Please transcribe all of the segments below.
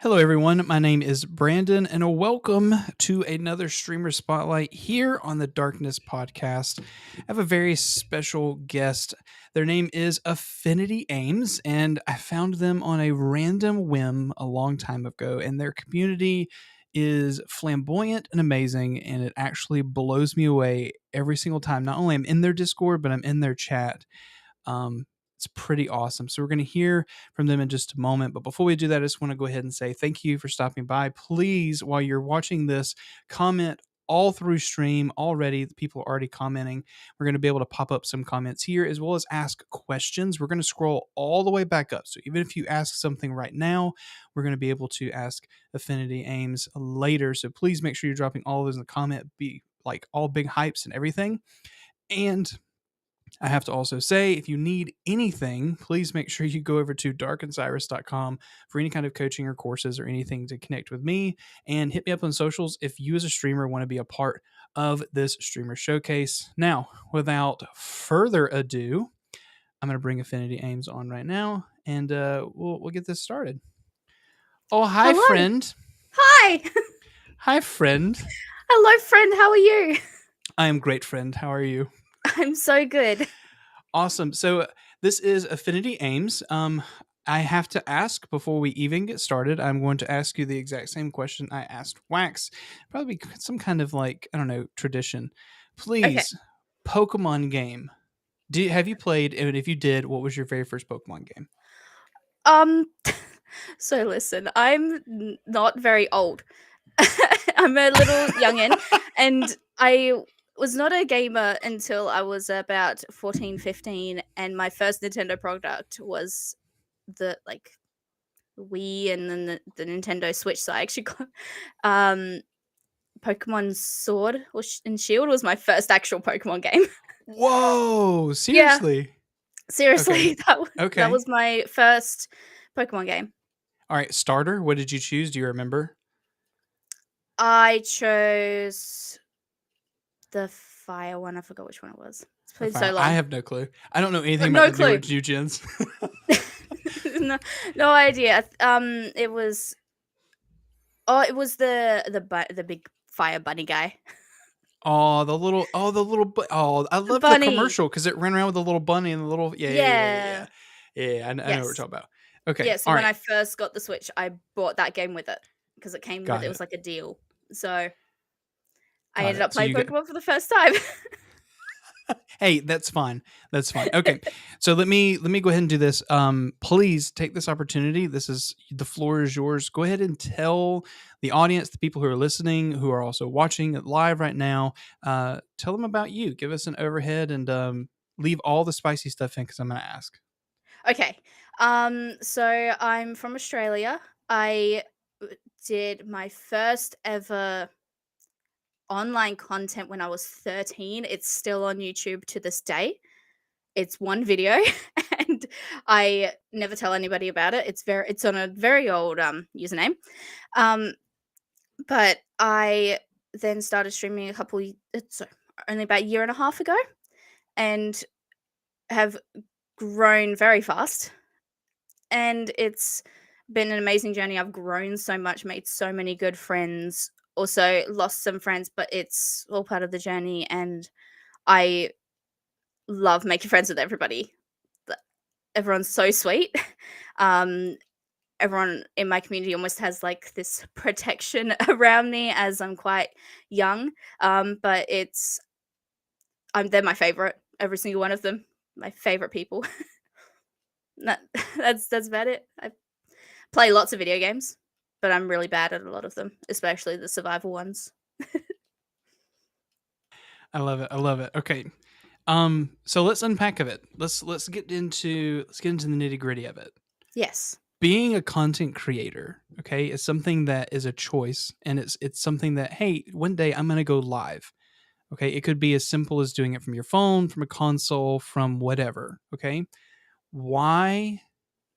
Hello, everyone. My name is Brandon, and welcome to another Streamer Spotlight here on the Darkness podcast. I have a very special guest. Their name is AffinityAmes, and I found them on a random whim a long time ago, and their community is flamboyant and amazing, and it actually blows me away every single time. Not only I'm in their Discord, but I'm in their chat. Um, it's pretty awesome. So we're going to hear from them in just a moment. But before we do that, I just want to go ahead and say thank you for stopping by. Please, while you're watching this, comment all through stream already. The people are already commenting. We're going to be able to pop up some comments here as well as ask questions. We're going to scroll all the way back up. So even if you ask something right now, we're going to be able to ask Affinity Aims later. So please make sure you're dropping all of those in the comment, be like all big hypes and everything. And I have to also say, if you need anything, please make sure you go over to darkandcyrus.com for any kind of coaching or courses or anything to connect with me, and hit me up on socials if you as a streamer want to be a part of this streamer showcase. Now, without further ado, I'm going to bring Affinity Aims on right now, and we'll get this started. Oh, hi, Hello. friend. Hi. Hi, friend. Hello, friend. How are you? I am great, friend. How are you? I'm so good. Awesome. So this is Affinity Aims. I have to ask before we even get started. I'm going to ask you the exact same question I asked Wax. Probably some kind of like I don't know tradition. Okay. Please, Pokemon game. Have you played? And if you did, what was your very first Pokemon game? Um. So listen, not very old. I'm a little youngin, and I was not a gamer until I was about 14, 15, and my first Nintendo product was the Wii and then the Nintendo Switch. So I actually got um Pokemon Sword and Shield was my first actual Pokemon game. Whoa! Yeah. Seriously? Okay. Seriously, that Okay. was my first Pokemon game. All right. Starter. What did you choose? Do you remember? I chose the fire one. I forgot which one it was. It's The been so fire. I long. have no clue. I don't know anything about No the newer clue. new gens. No idea. It was. Oh, it was the big fire bunny guy. I The loved the bunny. commercial because it ran around with the little bunny and the little, Yeah. yeah. I know what we're Yes. talking about. Okay, Yeah. So all when right, I first got the Switch, I bought that game with it because it came with got it it, was like a deal. So I got ended it. up So playing you get, Pokemon for the first time. hey, that's fine. Okay, so let me go ahead and do this. Please take this opportunity. The floor is yours. Go ahead and tell the audience, the people who are listening, who are also watching it live right now, tell them about you. Give us an overhead and leave all the spicy stuff in because I'm going to ask. Okay. So I'm from Australia. I did my first ever online content when I was 13. It's still on YouTube to this day. It's one video and I never tell anybody about it. It's on a very old username. Um but I then started streaming so only about a year and a half ago and have grown very fast, and it's been an amazing journey. I've grown so much, made so many good friends, also lost some friends, but it's all part of the journey. And I love making friends with everybody. Th- Everyone's so sweet. um, Everyone in my community almost has like this protection around me as I'm quite young. But they're my favorite. Every single one of them, my favorite people. that, that's about it. I play lots of video games, but I'm really bad at a lot of them, especially the survival ones. I love it. I love it. Okay. So let's unpack of it. Let's get into the nitty gritty of it. Yes. Being a content creator, okay, is something that is a choice, and it's something that hey, one day I'm gonna go live. Okay, it could be as simple as doing it from your phone, from a console, from whatever. Okay, why,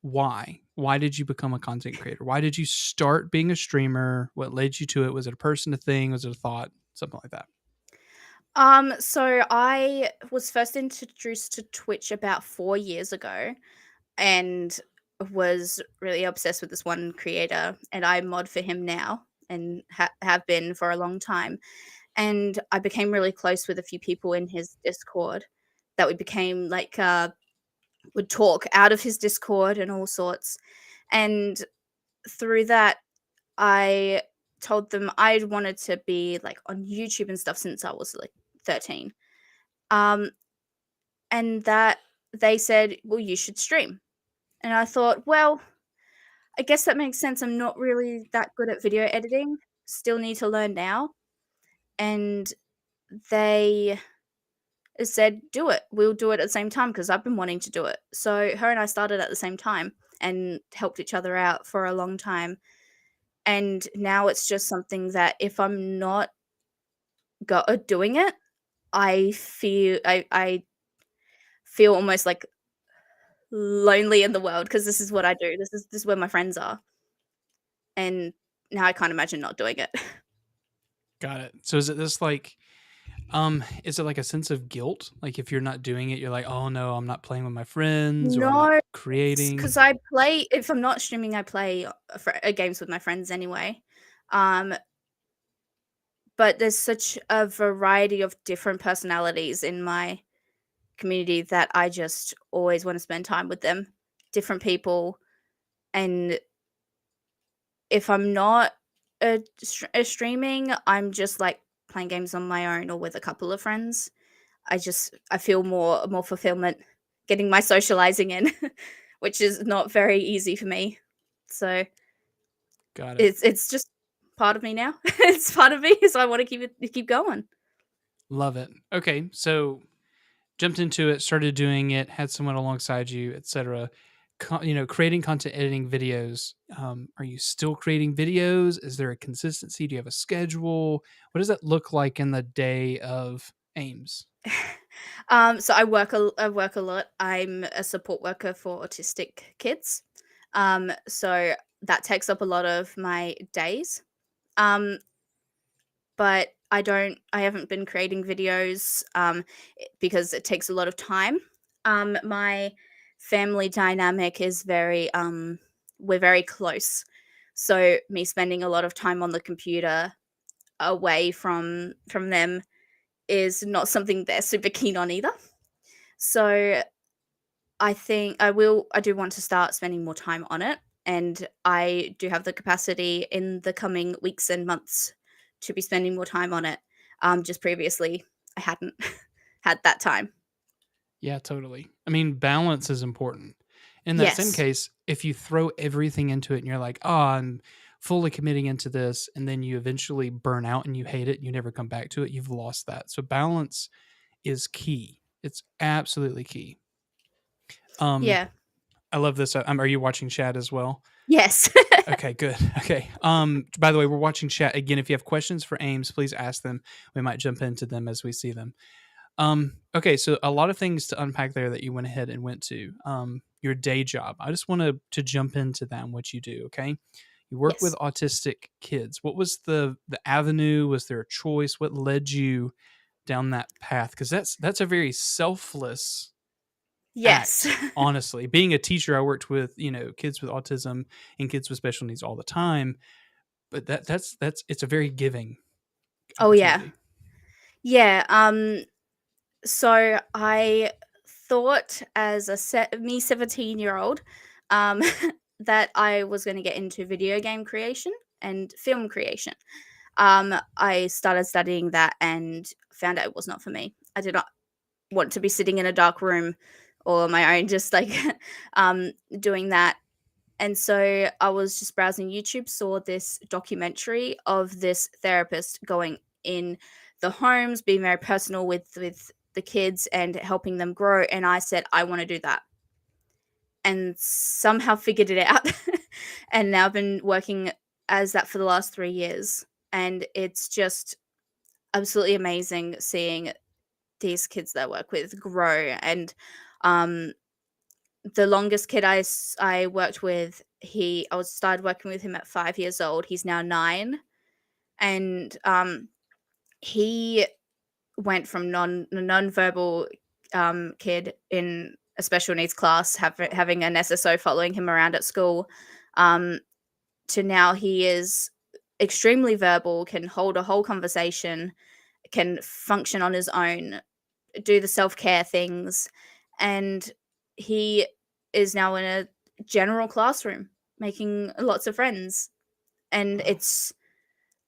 why did you become a content creator? Why did you start being a streamer? What led you to it? Was it a person, a thing? Was it a thought? Something like that. So I was first introduced to Twitch about 4 years ago, and was really obsessed with this one creator, and I mod for him now and have been for a long time. And I became really close with a few people in his Discord that we became like would talk out of his Discord and all sorts. And through that, I told them I wanted to be like on YouTube and stuff since I was like 13. Um, and that they said, well, you should stream. And I thought, well, I guess that makes sense. I'm not really that good at video editing. Still need to learn now. And they said, do it. We'll do it at the same time because I've been wanting to do it. So her and I started at the same time and helped each other out for a long time. And now it's just something that if I'm not doing it, I feel almost like lonely in the world because this is what I do. This is where my friends are. And now I can't imagine not doing it. Got it. So is it like a sense of guilt? Like if you're not doing it, you're like, oh no, I'm not playing with my friends or I'm not No, creating. because I play if I'm not streaming, I play games with my friends anyway. Um, but there's such a variety of different personalities in my community that I just always wanna spend time with them, different people, and if I'm not, streaming, I'm just, like, playing games on my own or with a couple of friends. I feel more fulfillment getting my socializing in, which is not very easy for me. So, Got it. it's just part of me now. It's part of me, so I wanna keep going. Love it. Okay. So jumped into it, started doing it, had someone alongside you, etc. Creating content, editing videos. Are you still creating videos? Is there a consistency? Do you have a schedule? What does that look like in the day of Ames? So I work a lot. I'm a support worker for autistic kids. So that takes up a lot of my days. Um, but I haven't been creating videos because it takes a lot of time. My family dynamic is we're very close. So me spending a lot of time on the computer away from them is not something they're super keen on either. So I do want to start spending more time on it, and I do have the capacity in the coming weeks and months to be spending more time on it. Just previously, I hadn't had that time. Yeah, totally. I mean, balance is important. In that same Yes. case, if you throw everything into it and you're like, oh, I'm fully committing into this, and then you eventually burn out and you hate it, and you never come back to it, you've lost that. So balance is key. It's absolutely key. Um, Yeah. I love this. Are you watching chat as well? Yes. Okay, good. Okay. By the way, we're watching chat again. If you have questions for Ames, please ask them. We might jump into them as we see them. Okay, so a lot of things to unpack there that you went ahead and went to. Your day job. I just want to jump into that and what you do. Okay, you work with Yes. autistic kids. What was the avenue? Was there a choice? What led you down that path? Because that's a very selfless Yes. act. Honestly, being a teacher, I worked with kids with autism and kids with special needs all the time. But that's it's a very giving Oh, yeah. opportunity. Yeah, so I thought as a 17-year-old, um, that I was gonna get into video game creation and film creation. I started studying that and found out it was not for me. I did not want to be sitting in a dark room all on my own, just like doing that. And so I was just browsing YouTube, saw this documentary of this therapist going in the homes, being very personal with the kids and helping them grow. And I said, I want to do that. And somehow figured it out. And now I've been working as that for the last 3 years. And it's just absolutely amazing seeing these kids that I work with grow. And um, the longest kid I worked with, I was started working with him at 5 years old. He's now 9, and he went from non-verbal kid in a special needs class, having an SSO following him around at school, um, to now he is extremely verbal, can hold a whole conversation, can function on his own, do the self-care things, and he is now in a general classroom making lots of friends, and Wow. it's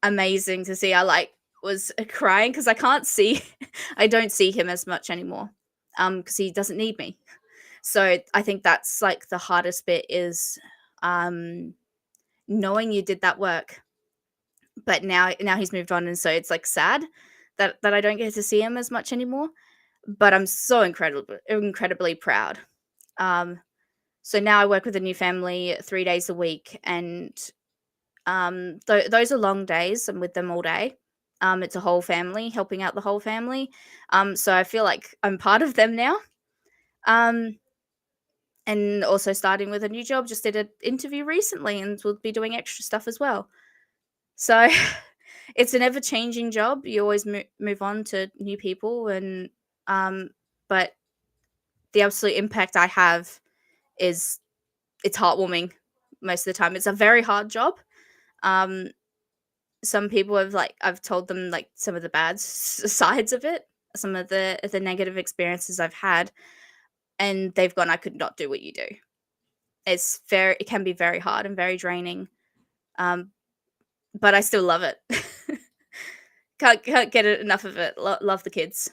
amazing to see. I was crying because I don't see him as much anymore, because he doesn't need me. So I think that's like the hardest bit is um knowing you did that work, but now he's moved on, and so it's like sad that I don't get to see him as much anymore. But I'm so incredibly proud. Um, so now I work with a new family 3 days a week, and those are long days. I'm with them all day. It's a whole family, helping out the whole family. So I feel like I'm part of them now. Um, and also starting with a new job. Just did an interview recently, and will be doing extra stuff as well. So it's an ever changing job. You always move on to new people, and um, but the absolute impact I have is it's heartwarming most of the time. It's a very hard job. Um, some people have I've told them like some of the bad sides of it, some of the negative experiences I've had, and they've gone, "I could not do what you do." It can be very hard and very draining, um, but I still love it. Can't get enough of it. Love the kids.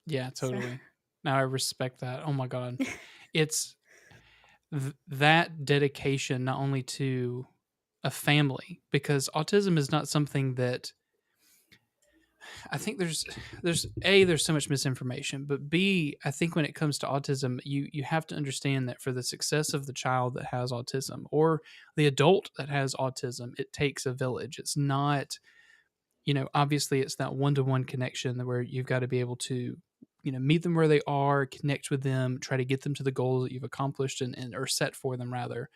Yeah, So totally. Now I respect that. Oh my god. It's that dedication not only to a family, because autism is not something that I think there's so much misinformation, but B, I think when it comes to autism, you have to understand that for the success of the child that has autism or the adult that has autism, it takes a village. It's not, obviously it's that one-to-one connection where you've got to be able to, meet them where they are, connect with them, try to get them to the goals that you've accomplished and or set for them rather.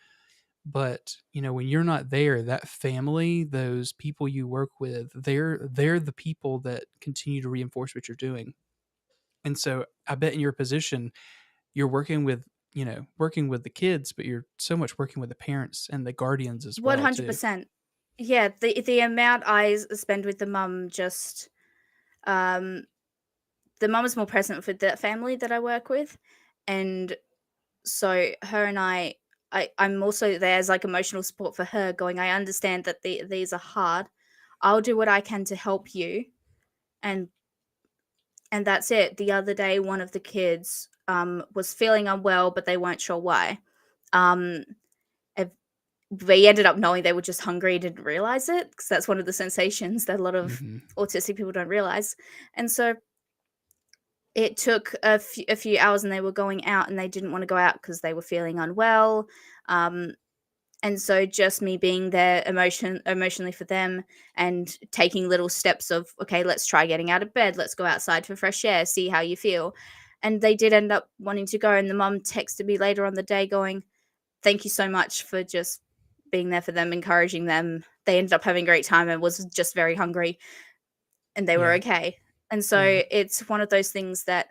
But when you're not there, that family, those people you work with, they're the people that continue to reinforce what you're doing. And so I bet in your position you're working with the kids, but you're so much working with the parents and the guardians as well too. 100%. Yeah, the amount I spend with the mum, just um the mum is more present with the family that I work with, and so her and I'm also there as like emotional support for her, going, I understand that these are hard. I'll do what I can to help you, and that's it. The other day one of the kids was feeling unwell, but they weren't sure why. Um ev- they ended up knowing they were just hungry, didn't realize it, because that's one of the sensations that a lot of Hmm. autistic people don't realize. And so it took a few hours, and they were going out, and they didn't want to go out because they were feeling unwell. Um, and so just me being there emotionally for them, and taking little steps of, okay, let's try getting out of bed, let's go outside for fresh air, see how you feel. And they did end up wanting to go, and the mum texted me later on the day going, thank you so much for just being there for them, encouraging them. They ended up having a great time and was just very hungry, and they were Yeah. okay. And Yeah. so it's one of those things that,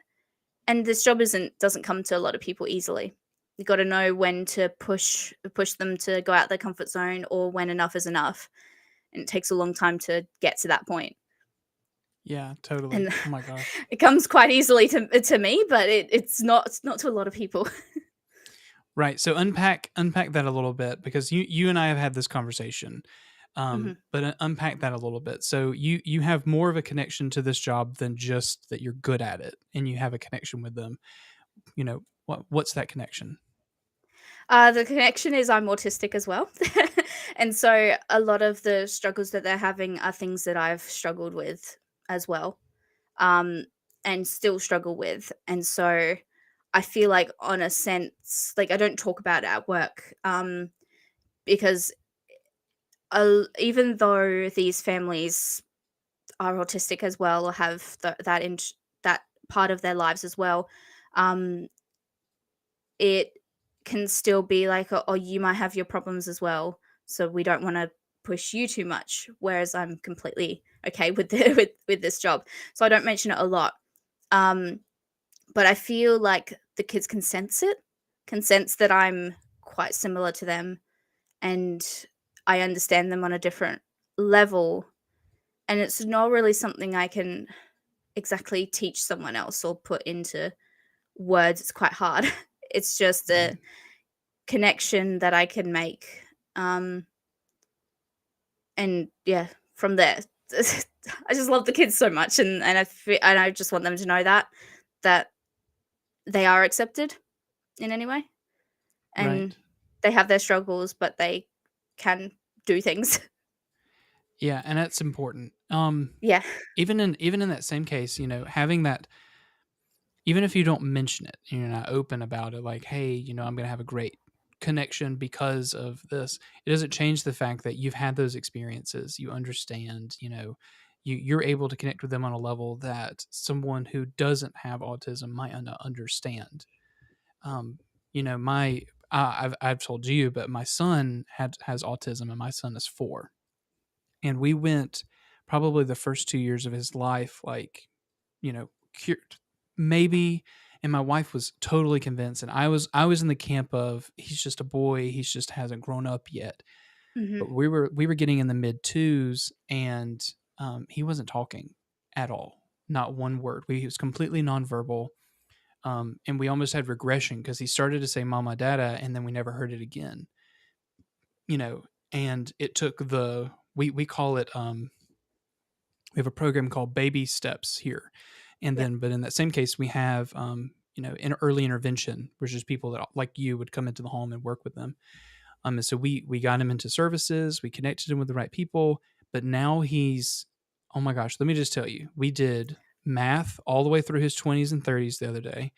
and this job doesn't come to a lot of people easily. You got to know when to push them to go out their comfort zone, or when enough is enough, and it takes a long time to get to that point. Yeah, totally. And Oh my gosh. it comes quite easily to me, but it's not to a lot of people. Right. So unpack that a little bit, because you and I have had this conversation. Mhm. But unpack that a little bit. So you have more of a connection to this job than just that you're good at it and you have a connection with them. What's that connection? The connection is I'm autistic as well. And so a lot of the struggles that they're having are things that I've struggled with as well, um, and still struggle with. And so I feel like, on a sense, like, I don't talk about it at work, because even though these families are autistic as well, or have that part of their lives as well, um, it can still be like, oh, you might have your problems as well, so we don't want to push you too much. Whereas I'm completely okay with with this job, so I don't mention it a lot. Um, but I feel like the kids can sense that I'm quite similar to them, and I understand them on a different level, and it's not really something I can exactly teach someone else or put into words. It's quite hard. It's just Right. a connection that I can make, um, and yeah, from there, I just love the kids so much, and I just want them to know that they are accepted in any way, and Right. they have their struggles, but they can do things. Yeah, and that's important. Yeah. Even in that same case, having that, even if you don't mention it, you're not open about it, like, hey, I'm going to have a great connection because of this. It doesn't change the fact that you've had those experiences. You understand, you're able to connect with them on a level that someone who doesn't have autism might not understand. Um, my I've told you, but my son has autism, and my son is 4, and we went probably the first 2 years of his life, like, cured maybe, and my wife was totally convinced, and I was in the camp of he's just a boy, he's just hasn't grown up yet. Mhm. But we were getting in the mid twos, and he wasn't talking at all, not one word. He was completely nonverbal. And we almost had regression because he started to say mama dada, and then we never heard it again. And it took we call it, we have a program called Baby Steps here, and Yep. then but in that same case we have, in early intervention, which is people that like you would come into the home and work with them. And so we got him into services, we connected him with the right people, but now he's, oh my gosh, let me just tell you, we did math all the way through his 20s and 30s the other day.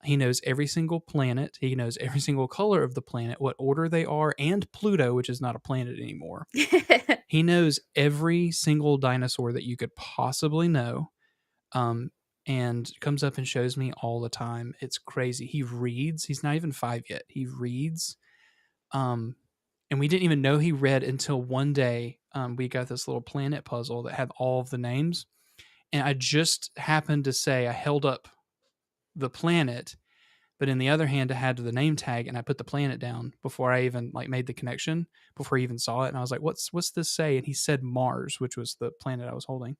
He knows every single planet. He knows every single color of the planet, what order they are, and Pluto, which is not a planet anymore. He knows every single dinosaur that you could possibly know, um, and comes up and shows me all the time. It's crazy. He reads. He's not even 5 yet. He reads. Um, and we didn't even know he read until one day, we got this little planet puzzle that had all of the names. And I just happened to say, I held up the planet, but in the other hand, I had the name tag, and I put the planet down before I even like made the connection, before he even saw it. And I was like, what's this say? And he said Mars, which was the planet I was holding.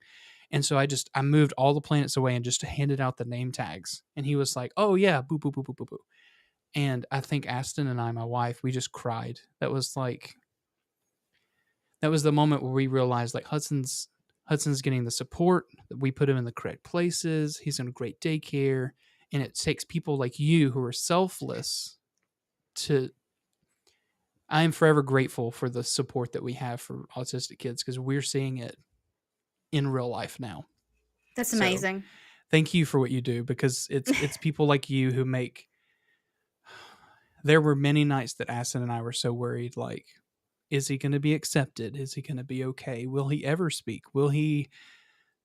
And so I moved all the planets away and just handed out the name tags. And he was like, oh yeah, boo, boo, boo, boo, boo, boo. And I think Aston and I, my wife, we just cried. That was the moment where we realized, like, Hudson's getting the support, that we put him in the correct places. He's in a great daycare. And it takes people like you who are selfless to, I am forever grateful for the support that we have for autistic kids, because we're seeing it in real life now. That's So amazing. thank you for what you do, because it's people like you who make. There were many nights that Aston and I were so worried, like, is he going to be accepted? Is he going to be okay? Will he ever speak? Will he,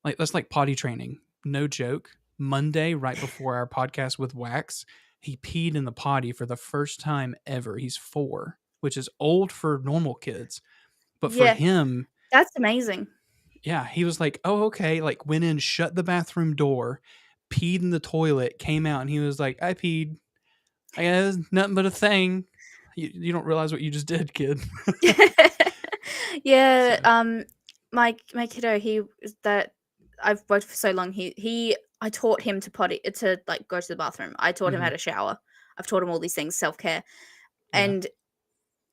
like, that's like potty training. No joke. Monday, right before our podcast with Wax, he peed in the potty for the first time ever. He's 4, which is old for normal kids, but for Yeah, him, that's amazing. yeah, he was like, oh, okay. Like, went in, shut the bathroom door, peed in the toilet, came out, and he was like, I peed. I guess nothing but a thing. You don't realize what you just did, kid. Yeah, So, my kiddo, he is that I've worked for so long, he I taught him to, like, go to the bathroom. I taught him how mhm. to shower. I've taught him all these things, self-care, Yeah. and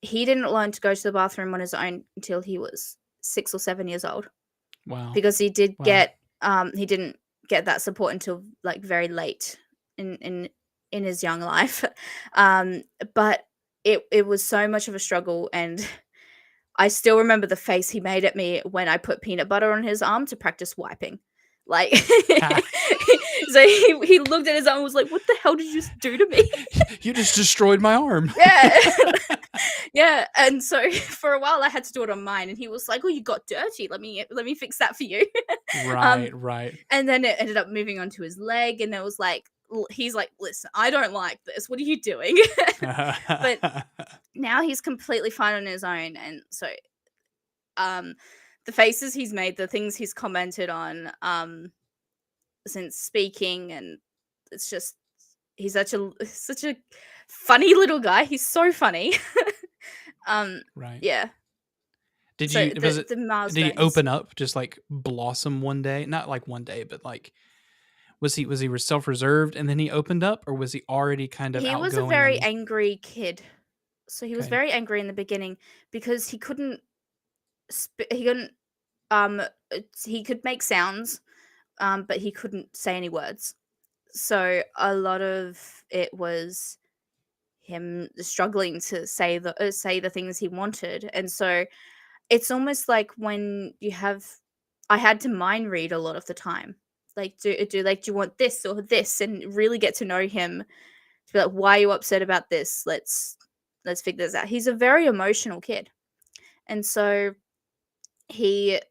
he didn't learn to go to the bathroom on his own until he was 6 or 7 years old, Wow. because Wow. he didn't get that support until, like, very late in in his young life. Um, but it was so much of a struggle, and I still remember the face he made at me when I put peanut butter on his arm to practice wiping. Like, so he looked at his arm and was like, "What the hell did you just do to me?" You just destroyed my arm. Yeah. Yeah, and so for a while I had to do it on mine, and he was like, "Oh, you got dirty. Let me fix that for you." Right, Um, right. and then it ended up moving onto his leg, and it was like he's like, "Listen, I don't like this. What are you doing?" But now he's completely fine on his own, and so um the faces he's made, the things he's commented on since speaking, and it's just he's such a funny little guy. He's so funny. um, Right. yeah. Did So you was it the did he milestones. open up, just, like, blossom one day? Not, like, one day, but, like, was he self-reserved and then he opened up, or was he already kind of He was a outgoing very and angry kid. So he was okay, very angry in the beginning because he couldn't um he could make sounds, but he couldn't say any words. So a lot of it was him struggling to say the things he wanted. And so it's almost like when you have I had to mind read a lot of the time. Like do you want this or this, and really get to know him, to be like, why are you upset about this? Let's figure this out. He's a very emotional kid. And so he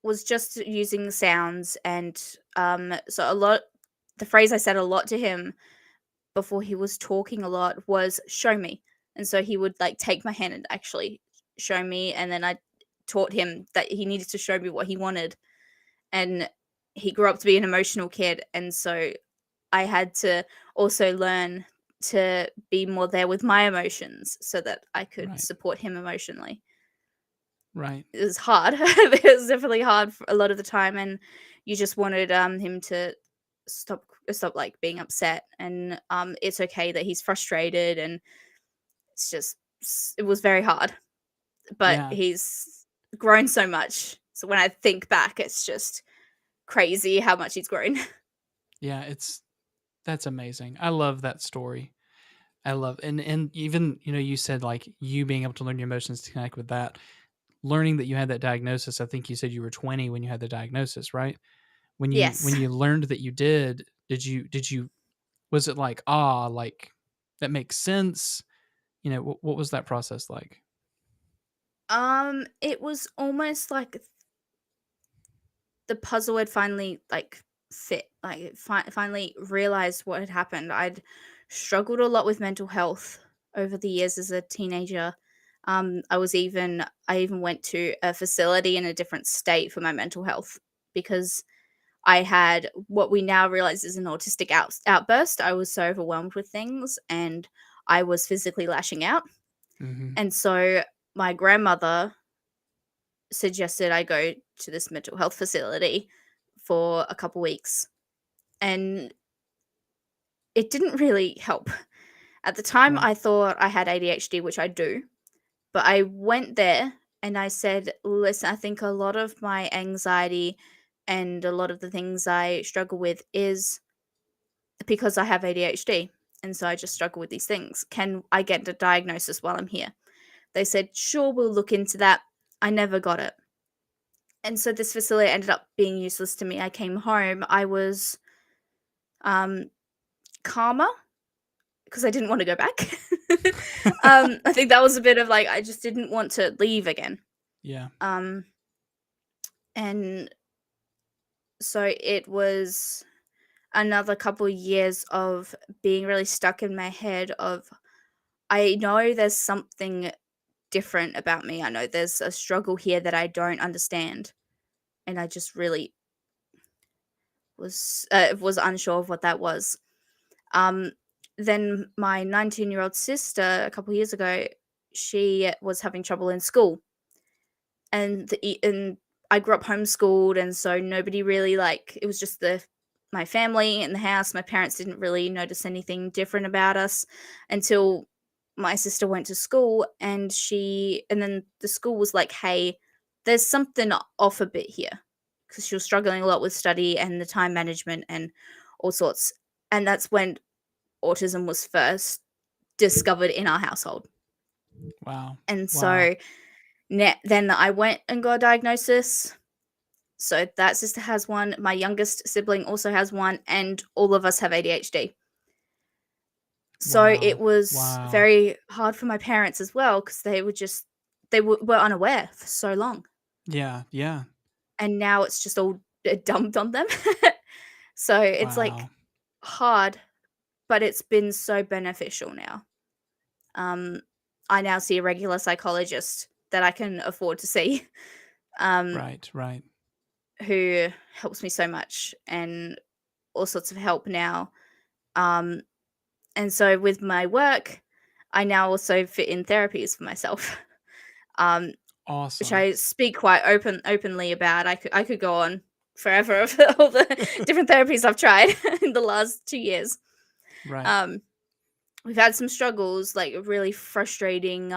was just using sounds, and so a lot the phrase I said a lot to him before he was talking a lot was show me. And so he would like take my hand and actually show me, and then I taught him that he needed to show me what he wanted. And he grew up to be an emotional kid, and so I had to also learn to be more there with my emotions so that I could right, support him emotionally. right, It was hard. It was definitely hard for a lot of the time, and you just wanted him to stop like being upset, and it's okay that he's frustrated, and it was very hard, but yeah, he's grown so much. So when I think back, it's just crazy how much he's grown. yeah, that's amazing. I love that story. I love and even, you said, like, you being able to learn your emotions to connect with that. Learning that you had that diagnosis, I think you said you were 20 when you had the diagnosis, right? When you Yes. when you learned that you did you was it like, "Ah, like, that makes sense?" What was that process like? It was almost like the puzzle had finally like fit. Like finally realized what had happened. I'd struggled a lot with mental health over the years as a teenager. I even went to a facility in a different state for my mental health because I had what we now realize is an autistic outburst. I was so overwhelmed with things, and I was physically lashing out. Mhm. And so my grandmother suggested I go to this mental health facility for a couple weeks, and it didn't really help. At the time, Right. I thought I had ADHD, which I do, but I went there and I said, "Listen, I think a lot of my anxiety and a lot of the things I struggle with is because I have ADHD. And so I just struggle with these things. Can I get a diagnosis while I'm here?" They said, "Sure, we'll look into that." I never got it. And so this facility ended up being useless to me. I came home, I was um, calmer because I didn't want to go back. I think that was a bit of like, I just didn't want to leave again. Yeah. Um, and so it was another couple years of being really stuck in my head of, I know there's something different about me. I know there's a struggle here that I don't understand. And I just really was unsure of what that was. Um, then my 19-year-old sister a couple years ago, she was having trouble in school, and I grew up homeschooled, and so nobody really like, it was just the my family in the house. My parents didn't really notice anything different about us until my sister went to school, and then the school was like, "Hey, there's something off a bit here," because she was struggling a lot with study and the time management and all sorts. And that's when autism was first discovered in our household. Wow. And Wow. so then I went and got a diagnosis. So that sister has one. My youngest sibling also has one, and all of us have ADHD. So it Wow. was Wow. very hard for my parents as well because were unaware for so long, Yeah, yeah. and now it's just all dumped on them. So it's like Wow. hard, but it's been so beneficial now. Um, I now see a regular psychologist that I can afford to see, um, Right, right. who helps me so much, and all sorts of help now. Um, and so with my work, I now also fit in therapies for myself, um, which Awesome. I speak quite openly about. I could go on forever of all the different therapies I've tried in the last 2 years. Right. Um, we've had some struggles, like really frustrating.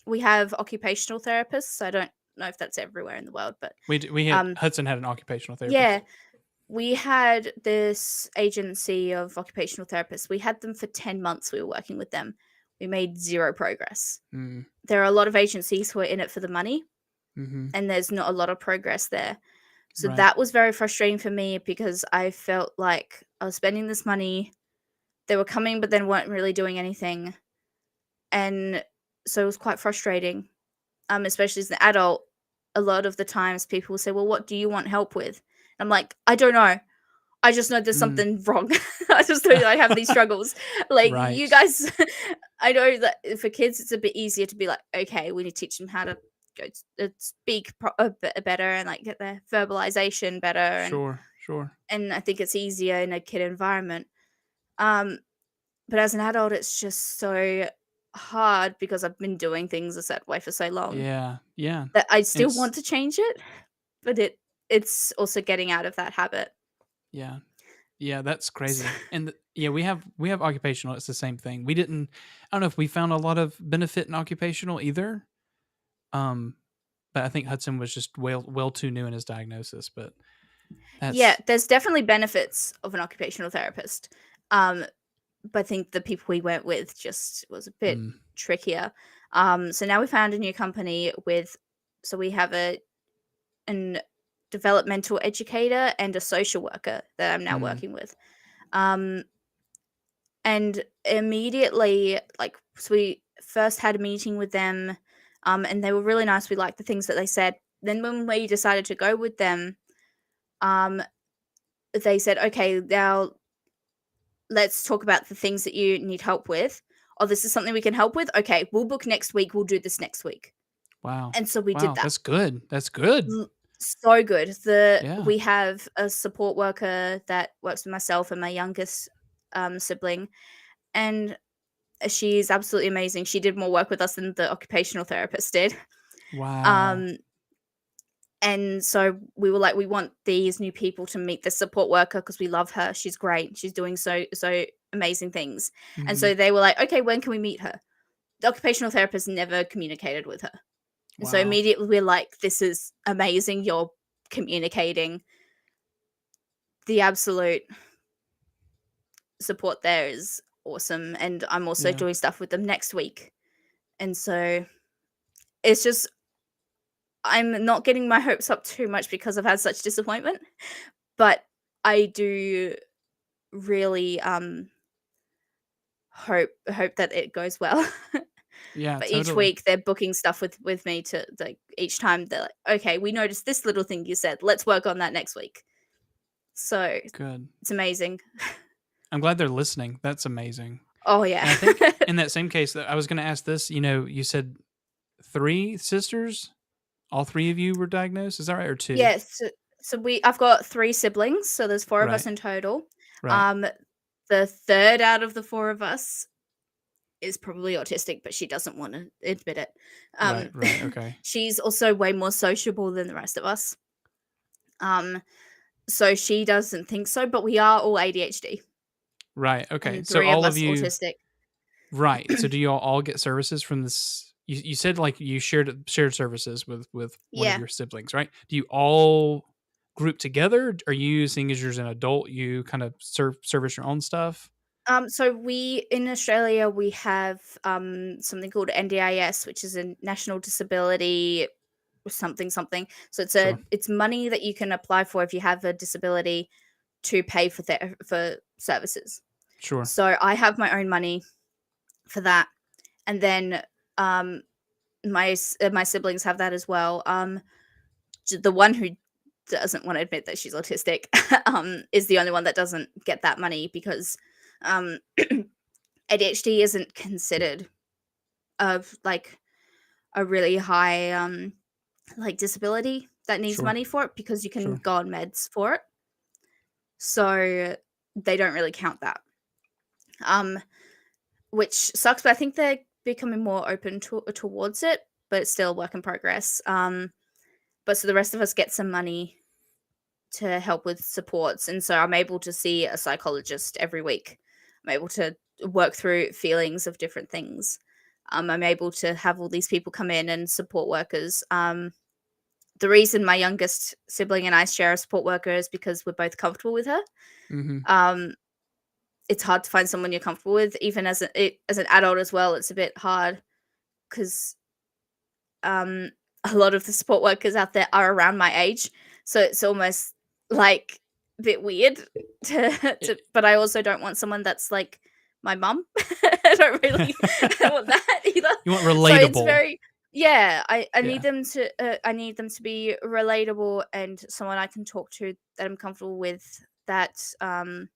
We have occupational therapists. I don't know if that's everywhere in the world, but We had um, Hudson had an occupational yeah, therapist. we had this agency of occupational therapists. We had them for 10 months. We were working with them. We made zero progress. Mm, There are a lot of agencies who are in it for the money, mhm. and there's not a lot of progress there. So Right. that was very frustrating for me because I felt like I was spending this money. They were coming, but then weren't really doing anything. And so it was quite frustrating, especially as an adult. A lot of the times people will say, well, what do you want help with? I'm like, I don't know. I just know there's Mm. something wrong. I just know that I have these struggles. Like, you Right. guys, I know that for kids, it's a bit easier to be like, okay, we need to teach them how to speak better and like get their verbalization better. Sure, sure. And I think it's easier in a kid environment. Um, but as an adult, it's just so hard because I've been doing things a certain way for so long Yeah, yeah. that I And still it's want to change it, but it's also getting out of that habit. yeah. Yeah, that's crazy. And yeah, we have occupational, it's the same thing. We didn't I don't know if we found a lot of benefit in occupational either. Um, but I think Hudson was just well too new in his diagnosis, but Yeah, that's there's definitely benefits of an occupational therapist. Um, but I think the people we went with just was a bit mm, trickier. So now we found a new company with, so we have an developmental educator and a social worker that I'm now mm, working with. Um, and immediately, like, so we first had a meeting with them, and they were really nice. We liked the things that they said. Then when we decided to go with them, um, they said, okay, now let's talk about the things that you need help with. Oh, this is something we can help with. Okay, we'll book next week. We'll do this next week. wow. And so we did Wow, that. that's good. That's good. So good. Yeah. We have a support worker that works with myself and my youngest sibling, and she's absolutely amazing. She did more work with us than the occupational therapist did. Wow. Um, and so we were like, we want these new people to meet the support worker because we love her. She's great. She's doing so amazing things. And Mhm. so they were like, okay, when can we meet her? The occupational therapist never communicated with her. And so Wow. immediately we're like, this is amazing. You're communicating. The absolute support there is awesome. And I'm also Yeah. doing stuff with them next week. And so it's just, I'm not getting my hopes up too much because I've had such disappointment, but I do really hope that it goes well. Yeah, But each totally. week they're booking stuff with me to, like, each time they're like, okay, we noticed this little thing you said, let's work on that next week. So Good. it's amazing. I'm glad they're listening. That's amazing. Oh yeah. And I think in that same case, that I was gonna ask this, you said 3 sisters? All 3 of you were diagnosed? Is that right? Or 2? Yes. So I've got 3 siblings, so there's 4 of us Right. in total. Right. Um the third out of the 4 of us is probably autistic, but she doesn't want to admit it. Right, Um, right, okay. she's also way more sociable than the rest of us. Um, so she doesn't think so, but we are all ADHD, Right, okay. and So 3 of all of us you autistic. right. So do you all get services from this you said, like, you shared services with one of Yeah. your siblings, right? Do you all group together? Are you seeing as you're an adult, you kind of service your own stuff? So we in Australia we have something called NDIS, which is a National Disability something something. So Sure. it's money that you can apply for if you have a disability to pay for services. Sure. So I have my own money for that, and then um my siblings have that as well. The one who doesn't want to admit that she's autistic is the only one that doesn't get that money because um ADHD isn't considered of like a really high like disability that needs Sure. money for it because you can Sure. go on meds for it. So they don't really count that. Um, which sucks, but I think they're becoming more open towards it, but it's still a work in progress. But so the rest of us get some money to help with supports, and so I'm able to see a psychologist every week. I'm able to work through feelings of different things. I'm able to have all these people come in and support workers. The reason my youngest sibling and I share a support worker is because we're both comfortable with her. Mm-hmm. Um, it's hard to find someone you're comfortable with, even as an adult as well. It's a bit hard because um, a lot of the support workers out there are around my age, so it's almost like a bit weird but I also don't want someone that's like my mum. I don't really want that either. You want So it's relatable. very yeah, I Yeah. need them to be relatable and someone I can talk to that I'm comfortable with that can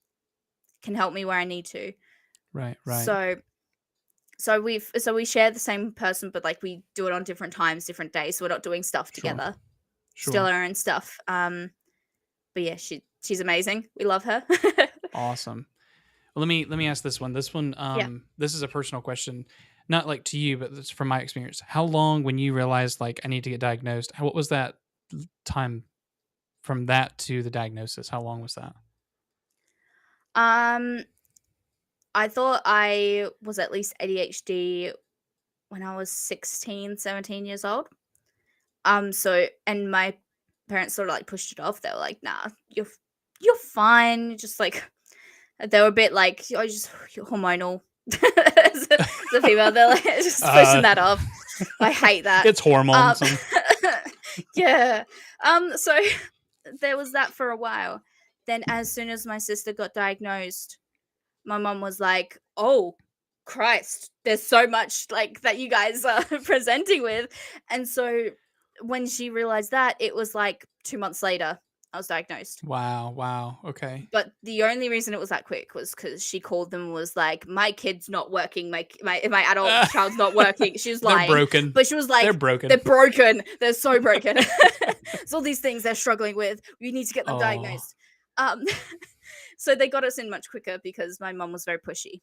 help me where I need to. Right. Right. So we share the same person, but like we do it on different times, different days. So we're not doing stuff Sure. together. Still Sure. our own stuff. But yeah, she's amazing. We love her. Awesome. Well, let me ask this one. This one, Yeah. this is a personal question, not like to you, but it's from my experience. How long when you realized like I need to get diagnosed? What was that time from that to the diagnosis? How long was that? Um, I thought I was at least ADHD when I was 16, 17 years old. So and my parents sort of like pushed it off. They were like, "Nah, you're fine." Just like they were a bit like, "Oh, you're hormonal." as, a female, they're like just pushing Uh, that off. I hate that. it's Um, hormones. yeah. So there was that for a while. Then as soon as my sister got diagnosed, my mom was like, "Oh, Christ, there's so much like that you guys are presenting with." And so when she realized that, it was like 2 months later I was diagnosed. Wow. Wow. Okay. But the only reason it was that quick was because she called them and was like, "My kid's not working. My adult child's not working." She was They're lying, broken. but she was They're like, broken. "They're broken. They're so broken." It's all these things they're struggling with. We need to get them Oh, diagnosed. Um, so they got us in much quicker because my mom was very pushy.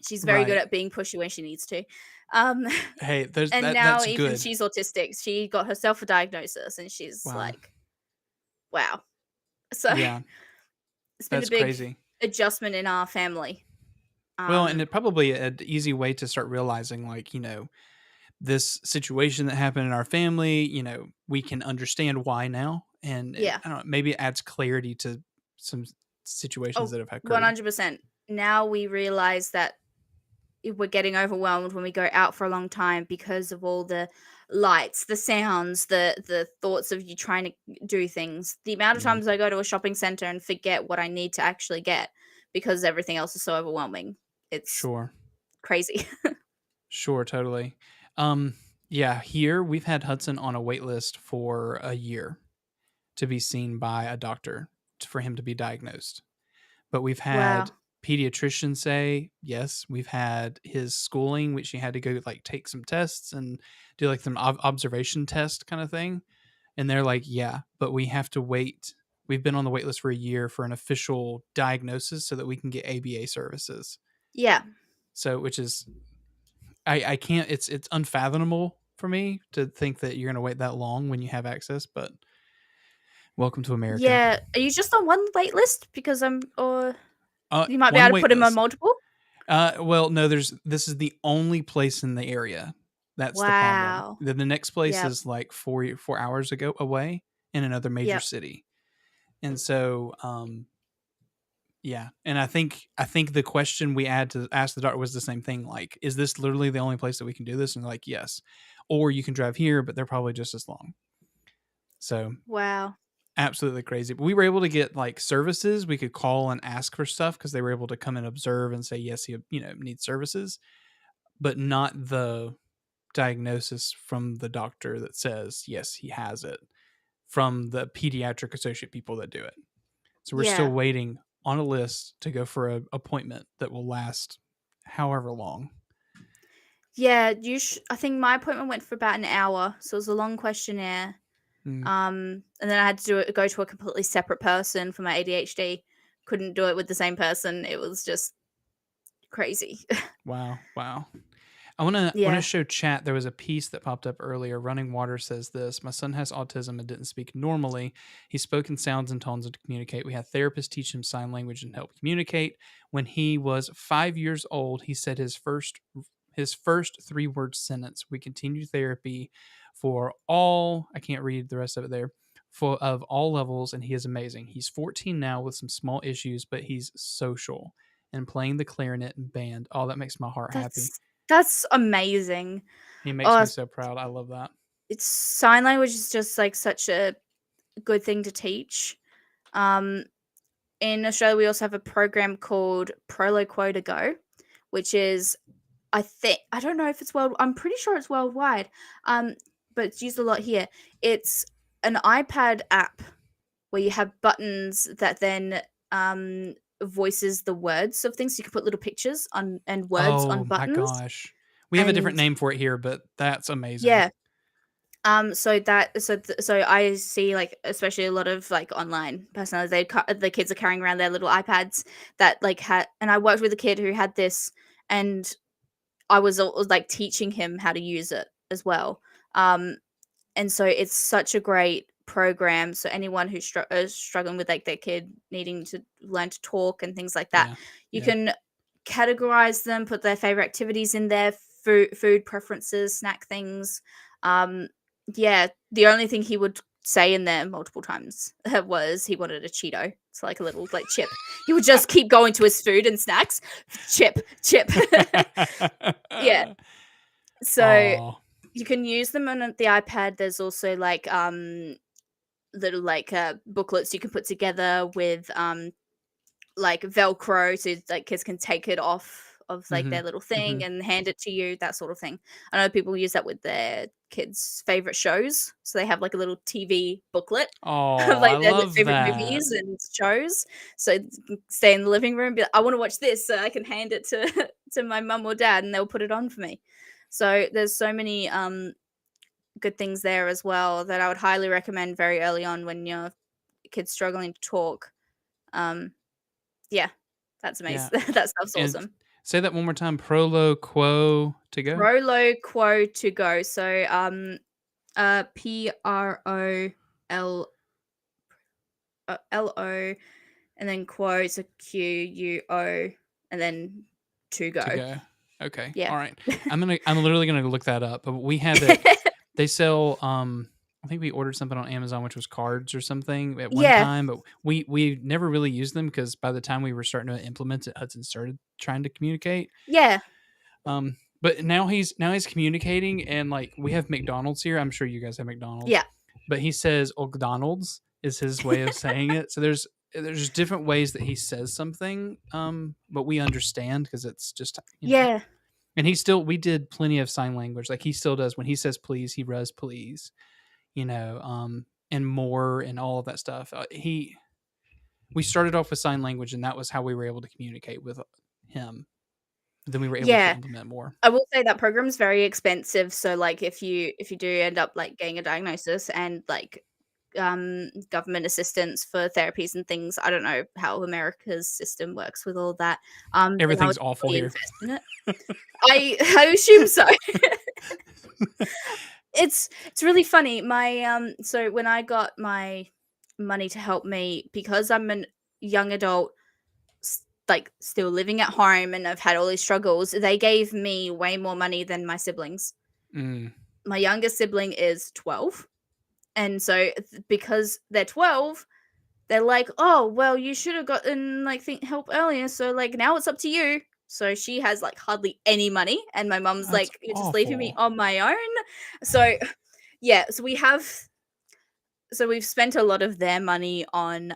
She's very good right. at being pushy when she needs to. Um, Hey, there's and that. now That's even good. she's autistic. She got herself a diagnosis, and she's Wow. like, "Wow." So Yeah, it's been a that's big crazy. adjustment in our family. Well, and Um, it probably an easy way to start realizing, like, this situation that happened in our family, we can understand why now. And yeah. I don't know, maybe it adds clarity to some situations Oh, that have occurred. 100%. Now we realize that we're getting overwhelmed when we go out for a long time because of all the lights, the sounds, the thoughts of you trying to do things. The amount of Mhm. times I go to a shopping center and forget what I need to actually get because everything else is so overwhelming. It's Sure. crazy. Sure, totally. Um, yeah, here we've had Hudson on a wait list for a year to be seen by a doctor for him to be diagnosed. But we've had Wow. pediatricians say yes. We've had his schooling, which he had to go like take some tests and do like some observation test kind of thing. And they're like, yeah, but we have to wait. We've been on the wait list for a year for an official diagnosis so that we can get ABA services. Yeah. So, which is, I can't, it's unfathomable for me to think that you're going to wait that long when you have access, but welcome to America. Yeah. Are you just on one wait list? Because I'm or you might be One able to wait put him on list. multiple? Well, no, this is the only place in the area. That's the problem. Wow. Then the next place Yep. is like 4 hours ago away in another major Yep. city. And so yeah. And I think the question we had to ask the doctor was the same thing, like, is this literally the only place that we can do this? And they're like, yes. Or you can drive here, but they're probably just as long. So Wow. absolutely crazy. But we were able to get like services. We could call and ask for stuff because they were able to come and observe and say, yes, he needs services, but not the diagnosis from the doctor that says yes he has it, from the pediatric associate people that do it. So we're still Yeah. waiting on a list to go for an appointment that will last however long. Yeah, I think my appointment went for about an hour, so it was a long questionnaire. Mm, And then I had to go to a completely separate person for my ADHD couldn't do it with the same person. It was just crazy. Wow. Wow. I wanna Yeah. show chat. There was a piece that popped up earlier. Running Water says this: My son has autism and didn't speak normally. He spoke in sounds and tones to communicate. We had therapists teach him sign language and help communicate. When he was 5 years old, he said his first 3 word sentence. We continued therapy for all I can't read the rest of it there. For of all levels, and he is amazing. He's 14 now with some small issues, but he's social and playing the clarinet and band. Oh, that makes my heart happy. That's amazing. He makes Oh, me so proud. I love that. it's sign language is just like such a good thing to teach. Um, in Australia, we also have a program called Prolo Quo to Go, which is I don't know if it's world. I'm pretty sure it's worldwide. But it's used a lot here. It's an iPad app where you have buttons that then voices the words of things. So you can put little pictures on and words on Oh my buttons, gosh. We have a different and name for it here, but that's amazing. yeah. So I see like especially a lot of like online personalities. The kids are carrying around their little iPads that like had, and I worked with a kid who had this, and I was like teaching him how to use it as well. Um, and so it's such a great program. So anyone who's is struggling with like their kid needing to learn to talk and things like that, Yeah. you Yeah. can categorize them, put their favorite activities in there, food preferences, snack things. Um, yeah, the only thing he would say in there multiple times was he wanted a Cheeto. It's like a little like chip. He would just keep going to his food and snacks. Chip, chip. Yeah. So Oh, you can use them on the iPad. There's also like little like booklets you can put together with like Velcro, so like kids can take it off of like hmm their little thing hmm and hand it to you, that sort of thing. I know people use that with their kids' favorite shows, so they have like a little TV booklet of Oh, I like their love favorite that. movies and shows. So you can stay in the living room, be like, I want to watch this, so I can hand it to to my mum or dad, and they'll put it on for me. So there's so many good things there as well that I would highly recommend very early on when your kid's struggling to talk. Um, yeah, that's Yeah. amazing. That stuff's And awesome. say that one more time. Prolo quo to go. Prolo Quo to Go. So, PROL LO, and then Quo, so QUO, and then to To go. go. Okay. Yeah. All right. I'm literally gonna look that up. But we have it. They sell I think we ordered something on Amazon which was cards or something at one Yeah. time, but we never really used them because by the time we were starting to implement it, Hudson started trying to communicate. Yeah. But now he's communicating and like we have McDonald's here. I'm sure you guys have McDonald's. Yeah. But he says McDonald's is his way of saying it. So there's different ways that he says something but we understand because it's just. Yeah. And we did plenty of sign language. Like he still does when he says please, he does please, and more and all of that stuff. We started off with sign language and that was how we were able to communicate with him. Then we were able to Yeah. implement more. I will say that program's very expensive, so, like, if you do end up, like, getting a diagnosis and, like, government assistance for therapies and things, I don't know how America's system works with all that, then I would Everything's awful probably here. invest in it. I assume so. It's really funny. So when I got my money to help me, because I'm an young adult, like still living at home, and I've had all these struggles, they gave me way more money than my siblings. Mm, My youngest sibling is 12, and so because they're 12, they're like, oh well, you should have gotten like help earlier, so like now it's up to you. So she has like hardly any money, and my mum's that's like, you're just leaving me awful. on my own. So yeah, we've spent a lot of their money on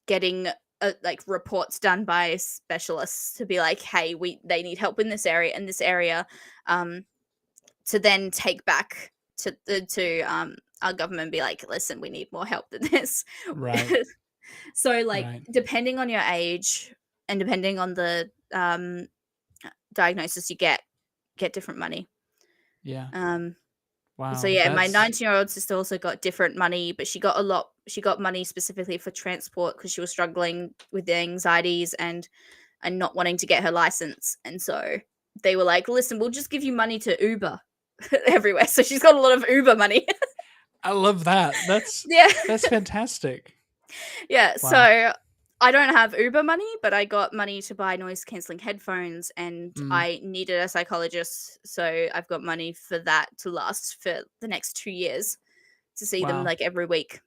getting like reports done by specialists to be like, hey, they need help in this area and this area, um, to then take back to our government and be like, listen, we need more help than this. Right. So like Right. depending on your age and depending on the diagnosis you get different money. Yeah. Um, So Wow, yeah, my that's 19-year-old sister also got different money, but she got a lot. She got money specifically for transport because she was struggling with the anxieties and not wanting to get her license. And so they were like, "Listen, we'll just give you money to Uber everywhere." So she's got a lot of Uber money. I love that. Yeah. That's fantastic. Yeah, Wow. so I don't have Uber money, but I got money to buy noise cancelling headphones and Mm, I needed a psychologist, so I've got money for that to last for the next 2 years to see them wow. like every week.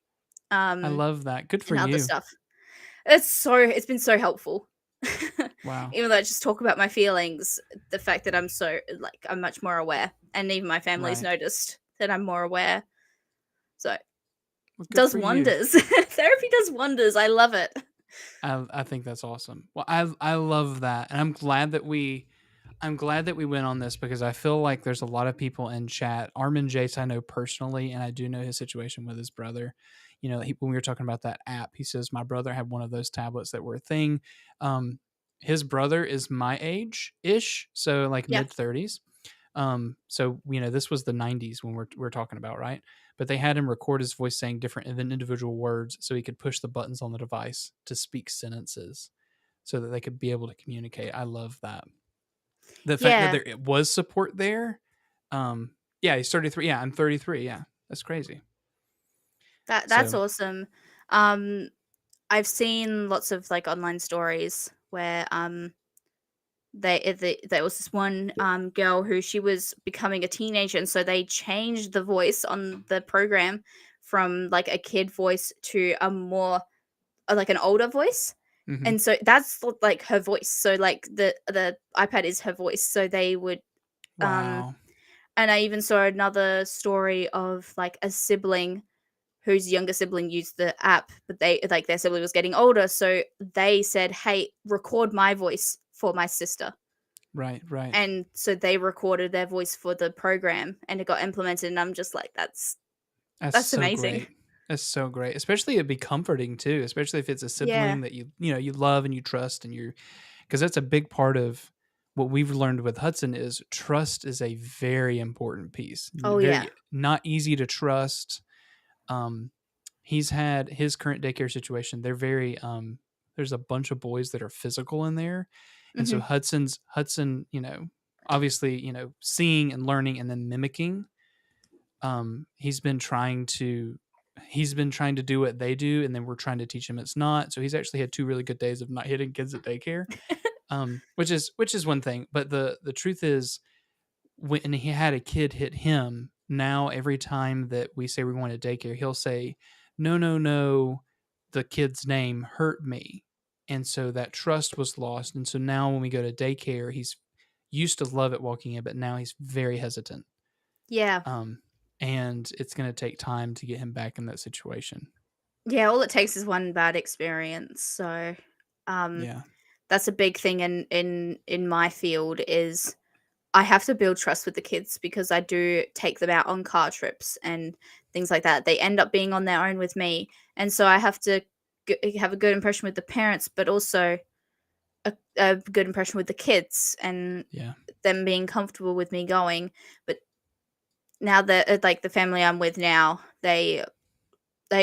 I Um love that. Good for and other you. stuff. It's been so helpful. Wow. Even though I just talk about my feelings, the fact that I'm so like I'm much more aware and even my family's Right. noticed that I'm more aware. So, Well, good does for you. wonders. Therapy does wonders. I love it. I think that's awesome. Well, I love that, and I'm glad that we went on this because I feel like there's a lot of people in chat. Armin Jace I know personally, and I do know his situation with his brother. You know, when we were talking about that app, he says my brother had one of those tablets that were a thing. Um, his brother is my age ish, so like Yeah. mid 30s. So you know, this was the 90s when we're talking about, right? But they had him record his voice saying different individual words so he could push the buttons on the device to speak sentences so that they could be able to communicate. I love that. The fact that Yeah. there it was support there. Um, yeah, he's 33. Yeah, I'm 33. Yeah, that's crazy. That's So, awesome. I've seen lots of like online stories where there was this one girl who she was becoming a teenager, and so they changed the voice on the program from like a kid voice to a more like an older voice. mhm. And so that's like her voice. So like the iPad is her voice. So they would um Wow. and I even saw another story of like a sibling whose younger sibling used the app, but they like their sibling was getting older, so they said, "Hey, record my voice for my sister." Right, right. And so they recorded their voice for the program and it got implemented and I'm just like That's that's so amazing. great. That's so great. Especially it'd be comforting too, especially if it's a Yeah. sibling that you know you love and you trust and you're because that's a big part of what we've learned with Hudson is trust is a very important piece. Oh yeah. Very not easy to trust. Um, he's had his current daycare situation. They're very there's a bunch of boys that are physical in there, and so Mhm. Hudson, you know, obviously, you know, seeing and learning and then mimicking. He's been trying to do what they do, and then we're trying to teach him it's not. So he's actually had 2 really good days of not hitting kids at daycare, which is one thing. But the truth is, when he had a kid hit him, now every time that we say we're going to daycare, he'll say, "No, no, no, the kid's name hurt me," and so that trust was lost. And so now when we go to daycare, he's used to love it walking in, but now he's very hesitant. Yeah. Um, and it's going to take time to get him back in that situation. Yeah, all it takes is one bad experience. So, um Yeah. that's a big thing in my field is I have to build trust with the kids because I do take them out on car trips and things like that. They end up being on their own with me, and so I have to have a good impression with the parents, but also a good impression with the kids and Yeah. them being comfortable with me going. But now that like the family I'm with now, they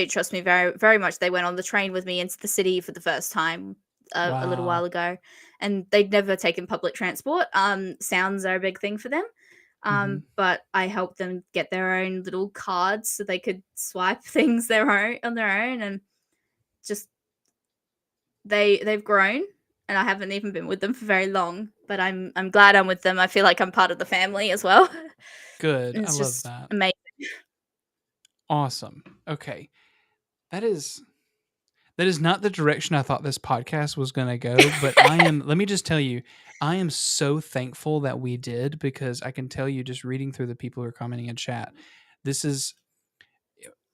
trust me very very much. They went on the train with me into the city for the first time a little while Wow. ago, and they'd never taken public transport. Sounds are a big thing for them. Hmm. But I helped them get their own little cards so they could swipe things their own on their own, and just they've grown. And I haven't even been with them for very long, but I'm glad I'm with them. I feel like I'm part of the family as well. Good. And I it's love just that. amazing. Awesome. Okay. That is that is not the direction I thought this podcast was going to go, but let me just tell you, I am so thankful that we did because I can tell you just reading through the people who are commenting in chat, this is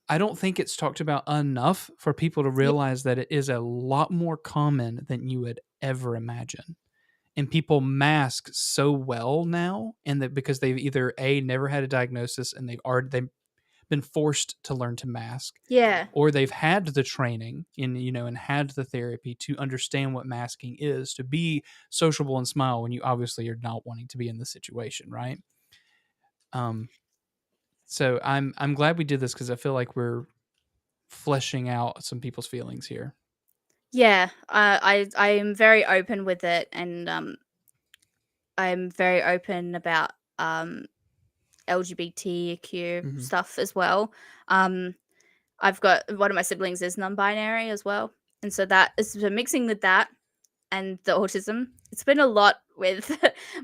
I don't think it's talked about enough for people to Yeah, realize that it is a lot more common than you would ever imagine. And people mask so well now, and that because they've either a never had a diagnosis and they've been forced to learn to mask, yeah, or they've had the training in and had the therapy to understand what masking is, to be sociable and smile when you obviously are not wanting to be in the situation, right? Um, So I'm glad we did this because I feel like we're fleshing out some people's feelings here. Yeah, I am very open with it, and I'm very open about LGBTQ Hmm. stuff as well. Um, I've got one of my siblings is non-binary as well, and so that is so mixing with that and the autism. It's been a lot with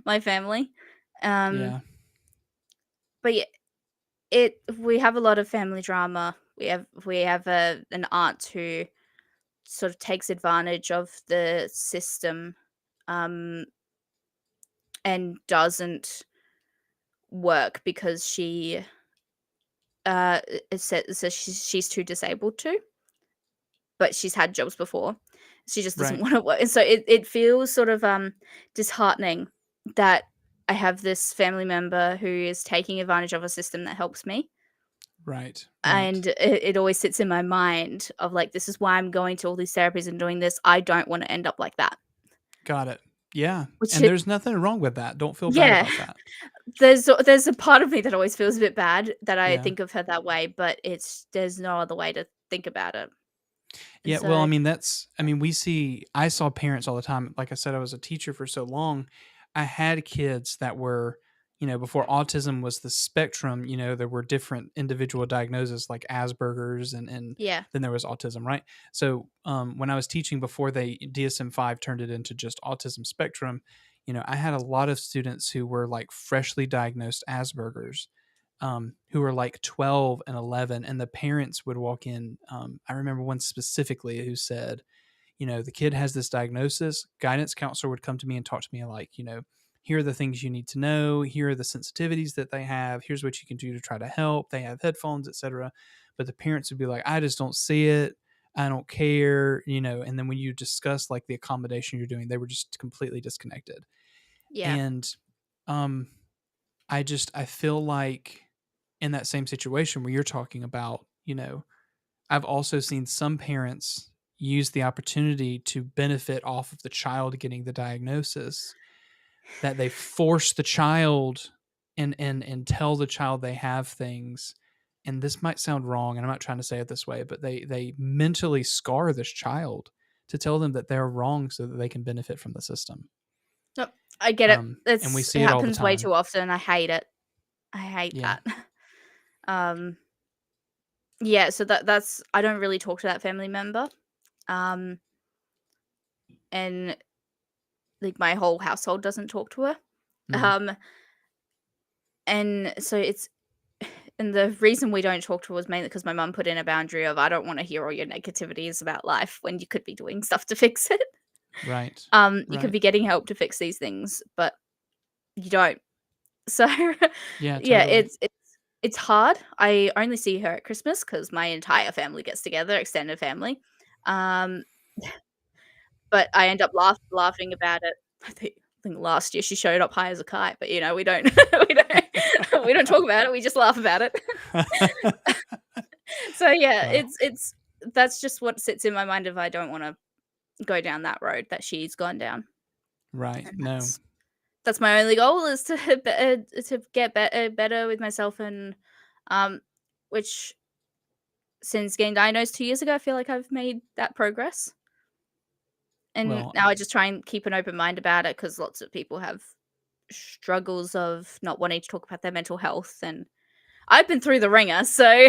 my family, um, Yeah. but yeah, it we have a lot of family drama. We have an aunt who sort of takes advantage of the system, um, and doesn't work because she says she's too disabled to, but she's had jobs before. She just doesn't Right. want to work. And so it feels sort of disheartening that I have this family member who is taking advantage of a system that helps me. Right. Right. And it always sits in my mind of like, this is why I'm going to all these therapies and doing this. I don't want to end up like that. Got it. Yeah. Which And it, there's nothing wrong with that. Don't feel bad yeah, about that. there's a part of me that always feels a bit bad that I Yeah. think of her that way, but there's no other way to think about it. And Yeah, well, I so mean, I saw parents all the time. Like I said, I was a teacher for so long. I had kids that were, before autism was the spectrum, there were different individual diagnoses like Asperger's and yeah, then there was autism, right? So when I was teaching before they DSM-5 turned it into just autism spectrum, I had a lot of students who were like freshly diagnosed Asperger's, who were like 12 and 11, and the parents would walk in. I remember one specifically who said, the kid has this diagnosis. Guidance counselor would come to me and talk to me like, here are the things you need to know. Here are the sensitivities that they have. Here's what you can do to try to help. They have headphones, etc. But the parents would be like, I just don't see it. I don't care, and then when you discuss like the accommodation you're doing, they were just completely disconnected. yeah, And um I feel like in that same situation where you're talking about, I've also seen some parents use the opportunity to benefit off of the child getting the diagnosis, that they force the child and tell the child they have things. And this might sound wrong, and I'm not trying to say it this way, but they mentally scar this child to tell them that they're wrong so that they can benefit from the system. no, I get it. And we It see it all the happens way time. too often. I hate it. I hate Yeah. that. Um, yeah, so that's I don't really talk to that family member. Um, and like my whole household doesn't talk to her. Mm, Um, and so it's and the reason we don't talk to her was mainly because my mum put in a boundary of I don't want to hear all your negativities about life when you could be doing stuff to fix it. right. You could Right. be getting help to fix these things, but you don't. So Yeah, yeah, totally. it's hard. I only see her at Christmas because my entire family gets together, extended family. Um, but I end up laughing about it. I think last year she showed up high as a kite, but, we don't we don't we don't talk about it, we just laugh about it. So, yeah, Wow. it's that's just what sits in my mind if I don't wanna go down that road that she's gone down, Right. and No. that's my only goal is to to get better with myself and, um, which since getting diagnosed 2 years ago, I feel like I've made that progress. And Well, now I just try and keep an open mind about it because lots of people have struggles of not wanting to talk about their mental health, and I've been through the ringer, so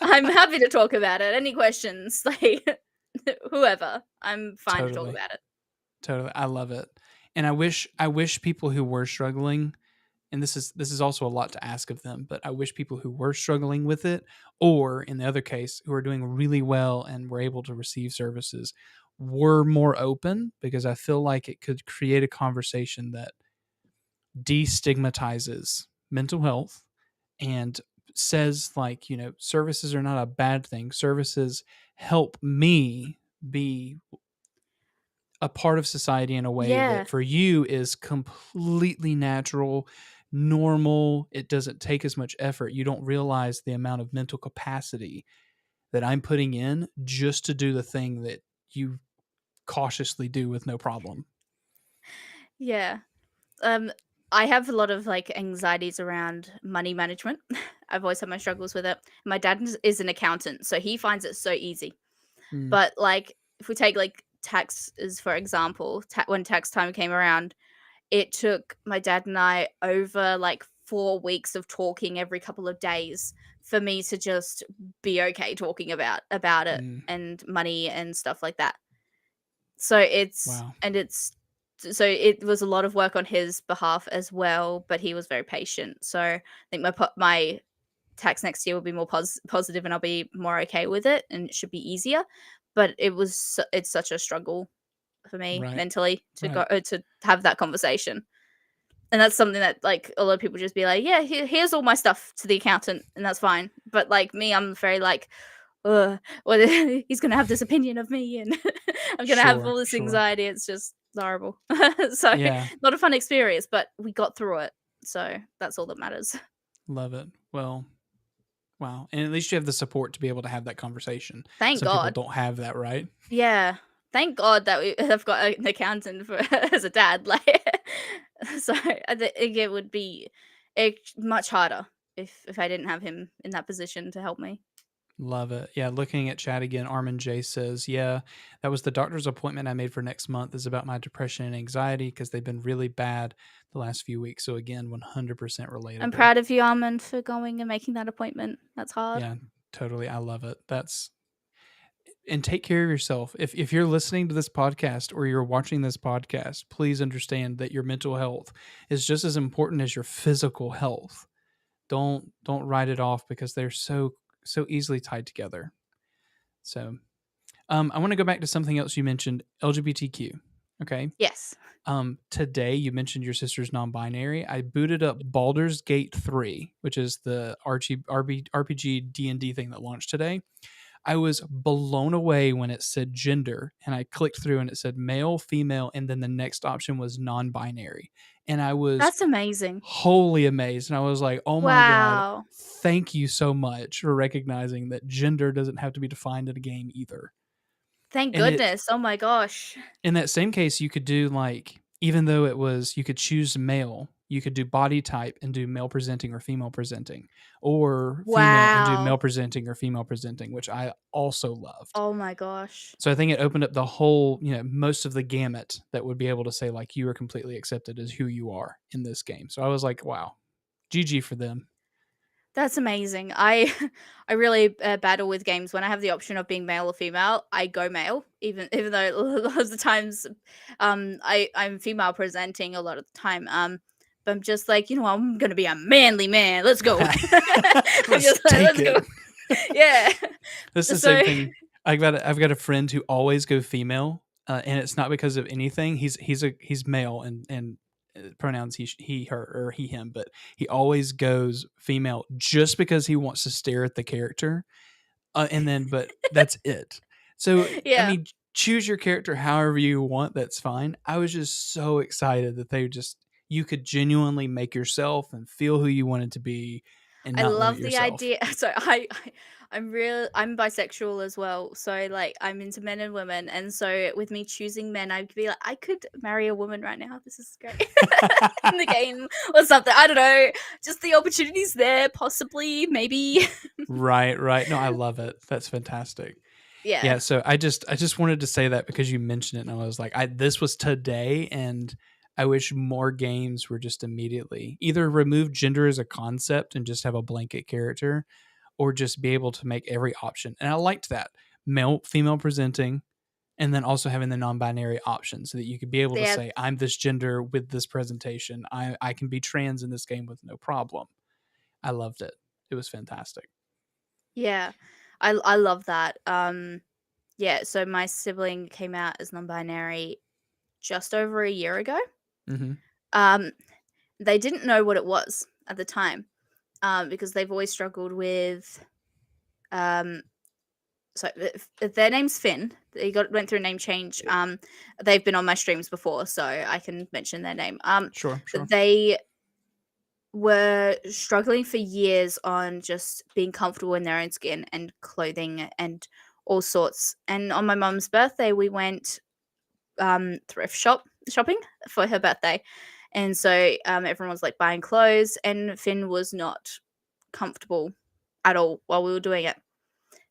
I'm happy to talk about it. Any questions, like whoever, I'm fine to talk totally. about it. Totally. I love it. And I wish people who were struggling, and this is also a lot to ask of them, but I wish people who were struggling with it, or in the other case, who are doing really well and were able to receive services, were more open, because I feel like it could create a conversation that destigmatizes mental health and says like, services are not a bad thing. Services help me be a part of society in a way Yeah, that for you is completely natural, normal. It doesn't take as much effort. You don't realize the amount of mental capacity that I'm putting in just to do the thing that you cautiously do with no problem. yeah. Um, I have a lot of, like, anxieties around money management. I've always had my struggles with it. My dad is an accountant, so he finds it so easy. Mm, But like if we take like taxes for example, when tax time came around, it took my dad and I over like 4 weeks of talking every couple of days for me to just be okay talking about it mm, and money and stuff like that. So it's wow. and it's so it was a lot of work on his behalf as well, but he was very patient. So I think my tax next year will be more positive and I'll be more okay with it and it should be easier. But it's such a struggle for me Right. mentally to go Right. to have that conversation. And that's something that like a lot of people just be like, yeah, here's all my stuff to the accountant, and that's fine. But like me, I'm very like, well, he's gonna have this opinion of me, and I'm gonna have Sure. all this Sure. anxiety. It's just horrible. So Yeah. not a fun experience, but we got through it. So that's all that matters. Love it. Well, wow. And at least you have the support to be able to have that conversation. Thank Some people God. don't have that, right? Yeah. Thank God that I've got an accountant for as a dad. Like, so I think it would be much harder if I didn't have him in that position to help me. Love it. Yeah, looking at chat again, Armin J says, "Yeah, that was the doctor's appointment I made for next month is about my depression and anxiety because they've been really bad the last few weeks." So again, 100% I'm relatable. proud of you, Armand, for going and making that appointment. That's hard. Yeah, totally. I love it. That's and take care of yourself. If you're listening to this podcast or you're watching this podcast, please understand that your mental health is just as important as your physical health. Don't write it off because they're so easily tied together. So I want to go back to something else you mentioned, LGBTQ. Okay. Yes. Today you mentioned your sister's non-binary. I booted up Baldur's Gate 3, which is the RPG D&D thing that launched today. I was blown away when it said gender and I clicked through and it said male, female, and then the next option was non-binary. And I was That's amazing. wholly amazed. And I was like, oh my God, Wow. thank you so much for recognizing that gender doesn't have to be defined in a game either. Thank And it goodness. Oh my gosh. in that same case, you could do like, even though it was, you could choose male, you could do body type and do male presenting or female presenting, or female and do Wow. male presenting or female presenting, which I also loved. Oh my gosh. So I think it opened up the whole, most of the gamut that would be able to say, like, you are completely accepted as who you are in this game. So I was like, wow, GG for them. That's amazing. I I really battle with games when I have the option of being male or female. I go male, even though a lot of the times, I'm female presenting a lot of the time. But I'm just like I'm gonna be a manly man. Let's go. I'm Let's just like take let's go. it. Yeah. This is the So same thing. I've got a friend who always go female, and it's not because of anything. He's male and pronouns he her or he him, but he always goes female just because he wants to stare at the character, and then but that's it. So I yeah. mean, choose your character however you want. That's fine. I was just so excited that you could genuinely make yourself and feel who you wanted to be, and I not limit love the yourself. idea. So I'm bisexual as well. So like I'm into men and women, and so with me choosing men, I'd be like, I could marry a woman right now. This is great in the game or something. I don't know. Just the opportunities there, possibly, maybe. Right, right. No, I love it. That's fantastic. Yeah, Yeah, so I just wanted to say that because you mentioned it and I was like, this was today and I wish more games were just immediately either remove gender as a concept and just have a blanket character or just be able to make every option. And I liked that. Male, female presenting, and then also having the non-binary option so that you could be able to yeah, say, I'm this gender with this presentation. I can be trans in this game with no problem. I loved it. It was fantastic. yeah. I love that. Yeah. So my sibling came out as non-binary just over a year ago. Mm-hmm. Um, they didn't know what it was at the time. Because they've always struggled with um so if their name's Finn. They went through a name change. They've been on my streams before, so I can mention their name. Sure, But sure. they were struggling for years on just being comfortable in their own skin and clothing and all sorts. And on my mum's birthday, we went thrift shopping for her birthday, and so everyone was like buying clothes, and Finn was not comfortable at all while we were doing it.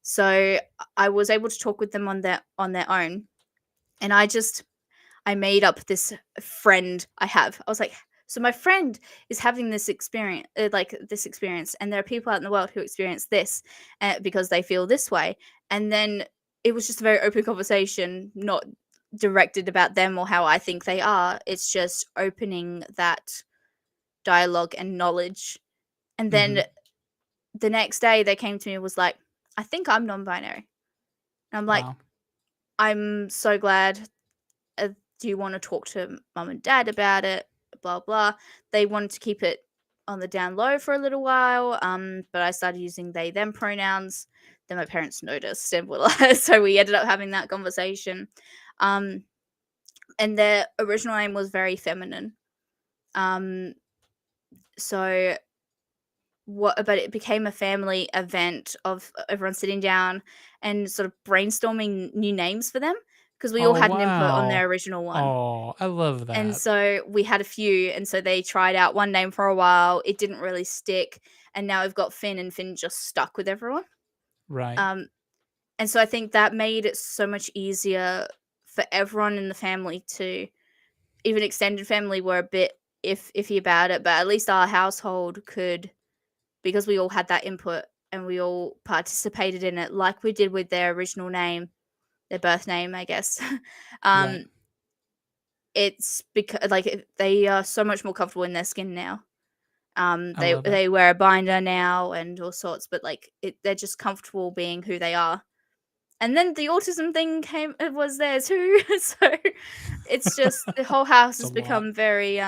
So I was able to talk with them on their own, and I made up this friend I have. I was like, so my friend is having this experience, and there are people out in the world who experience this because they feel this way. And then it was just a very open conversation, not directed about them or how I think they are. It's just opening that dialogue and knowledge. And then the next day they came to me and was like, I think I'm non-binary. And I'm like, Wow. I'm so glad. Do you want to talk to mum and dad about it? Blah blah. They wanted to keep it on the down low for a little while, but I started using they them pronouns. Then my parents noticed, and so we ended up having that conversation. And their original name was very feminine. So but it became a family event of everyone sitting down and sort of brainstorming new names for them because we all Oh, had an input on wow. their original one. Oh, I love And that. so we had a few, and so they tried out one name for a while. It didn't really stick, and now we've got Finn, and Finn just stuck with everyone. Right. Um, and so I think that made it so much easier for everyone in the family to, even extended family were a bit iffy about it, but at least our household could, because we all had that input and we all participated in it, like we did with their original name, their birth name, I guess. Right. It's because they are so much more comfortable in their skin now. I love it. They wear a binder now and all sorts, but they're just comfortable being who they are. And then the autism thing came it was there too. So it's just the whole house It's a has lot. become very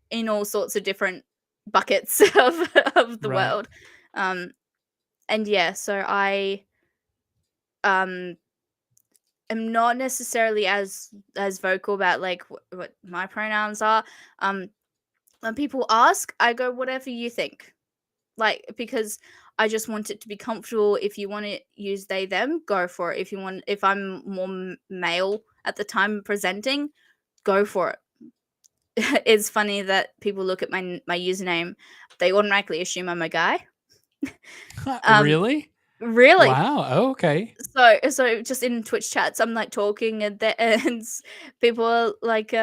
in all sorts of different buckets of the Right. world. Um and yeah, so I um am not necessarily as vocal about what my pronouns are. When people ask, I go whatever you think. Because I just want it to be comfortable. If you want to use they them, go for it. If I'm more male at the time presenting, go for it. It's funny that people look at my username, they automatically assume I'm a guy. Um, Really? really. Wow. Oh, okay. So just in Twitch chats, I'm like talking and people are like,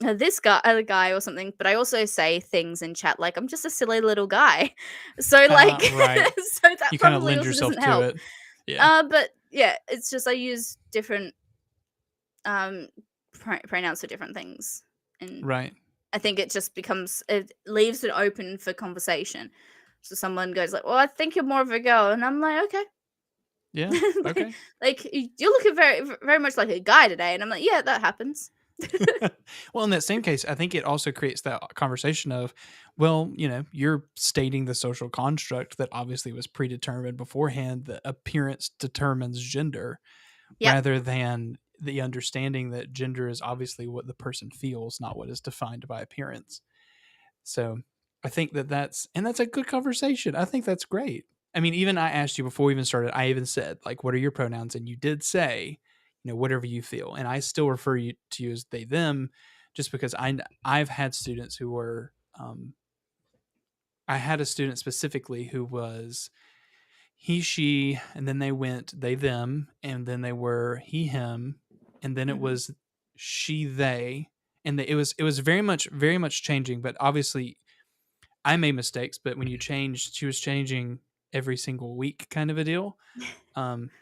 this guy, other guy or something. But I also say things in chat like I'm just a silly little guy. So Right. so that You kind of probably lend also yourself doesn't to help. it. Yeah. But yeah, it's just I use different um pronouns for different things, and Right. I think it leaves it open for conversation. So someone goes like, "Well, I think you're more of a girl," and I'm like, "Okay." Yeah. like, Okay. you're looking very much like a guy today, and I'm like, yeah, that happens. Well, in that same case, I think it also creates that conversation of, well, you're stating the social construct that obviously was predetermined beforehand, that appearance determines gender, Yep. rather than the understanding that gender is obviously what the person feels, not what is defined by appearance. So I think that's a good conversation. I think that's great. I mean, even I asked you before we even started, I even said, like, what are your pronouns? And you did say, whatever you feel. And I still refer you to you as they, them, just because I've had students who were, I had a student specifically who was he, she, and then they went they, them, and then they were he, him, and then it Hmm. was she, they, and it was very much changing. But obviously, I made mistakes. But when you changed, she was changing every single week, kind of a deal.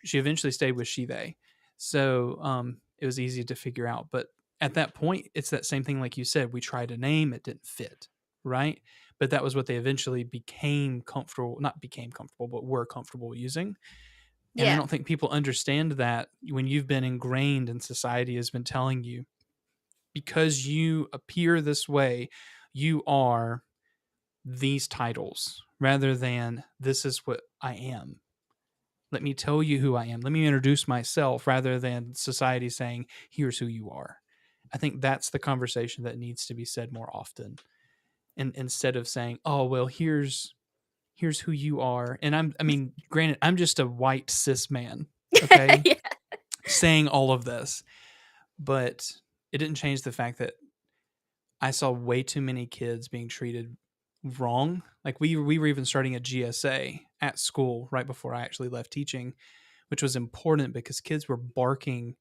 She eventually stayed with she, they, so it was easy to figure out. But at that point, it's that same thing, like you said. We tried a name, it didn't fit, right? But that was what they eventually became comfortable, not became comfortable, but were comfortable using. And I Yeah. don't think people understand that when you've been ingrained and society has been telling you, because you appear this way, you are these titles, rather than this is what I am. Let me tell you who I am. Let me introduce myself, rather than society saying, here's who you are. I think that's the conversation that needs to be said more often. And instead of saying, oh, well, here's who you are. And I mean, granted, I'm just a white cis man, okay, Yeah. saying all of this, but it didn't change the fact that I saw way too many kids being treated wrong. Like we were even starting a GSA at school right before I actually left teaching, which was important because kids were barking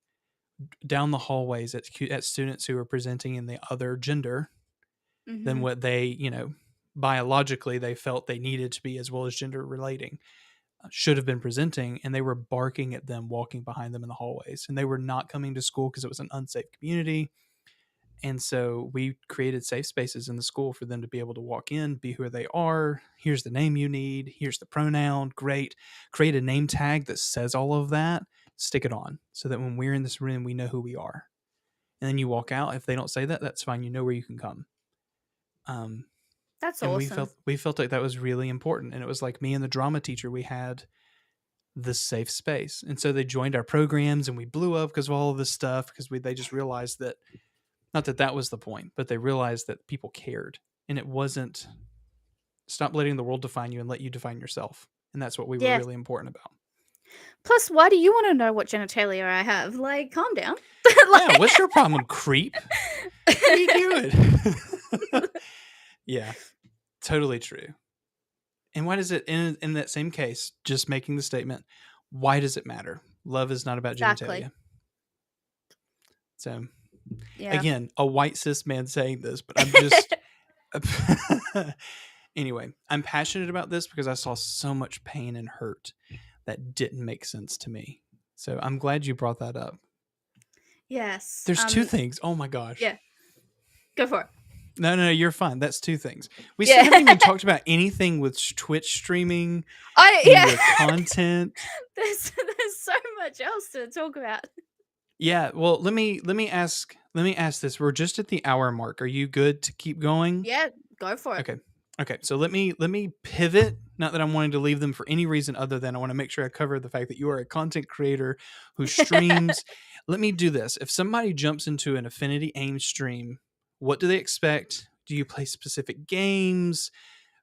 down the hallways at students who were presenting in the other gender than Mhm. what they, biologically they felt they needed to be, as well as gender relating, should have been presenting, and they were barking at them walking behind them in the hallways, and they were not coming to school because it was an unsafe community. And so we created safe spaces in the school for them to be able to walk in, be who they are. Here's the name you need. Here's the pronoun. Great. Create a name tag that says all of that. Stick it on so that when we're in this room, we know who we are. And then you walk out. If they don't say that, that's fine. You know where you can come. Um, That's and awesome. we felt like that was really important. And it was like me and the drama teacher, we had this safe space. And so they joined our programs, and we blew up because of all of this stuff, because they just realized that, not that that was the point, but they realized that people cared, and it wasn't stop letting the world define you and let you define yourself. And that's what we were Yeah. really important about. Plus, why do you want to know what genitalia I have? Like, calm down. Yeah, what's your problem, creep? What are you doing? Yeah, totally true. And why does it, in that same case, just making the statement, why does it matter? Love is not about Exactly. genitalia. So, Yeah. again, a white cis man saying this, but I'm just. Anyway, I'm passionate about this because I saw so much pain and hurt that didn't make sense to me. So I'm glad you brought that up. Yes. There's two things. Oh my gosh. Yeah. Go for it. No, you're fine. That's two things. We still Yeah. haven't even talked about anything with Twitch streaming Yeah. and your content. There's so much else to talk about. Yeah. Well, let me ask this. We're just at the hour mark. Are you good to keep going? Yeah, go for it. Okay. So let me pivot. Not that I'm wanting to leave them for any reason other than I want to make sure I cover the fact that you are a content creator who streams. Let me do this. If somebody jumps into an AffinityAmes stream, what do they expect? Do you play specific games?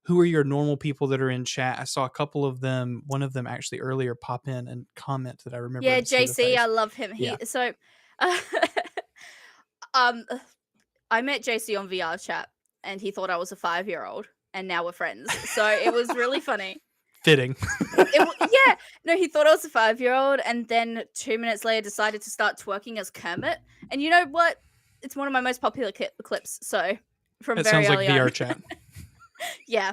Who are your normal people that are in chat? I saw a couple of them. One of them actually earlier pop in and comment that I Yeah, remembered to see the JC, I face. love him. Yeah. Uh, um I met JC on VR chat and he thought I was a 5-year-old and now we're friends. So it was really funny. Fitting. Yeah, no, he thought I was a 5-year-old and then 2 minutes later decided to start twerking as Kermit. And you know what? It's one of my most popular clips. So from That very sounds like early VR on. chat. Yeah.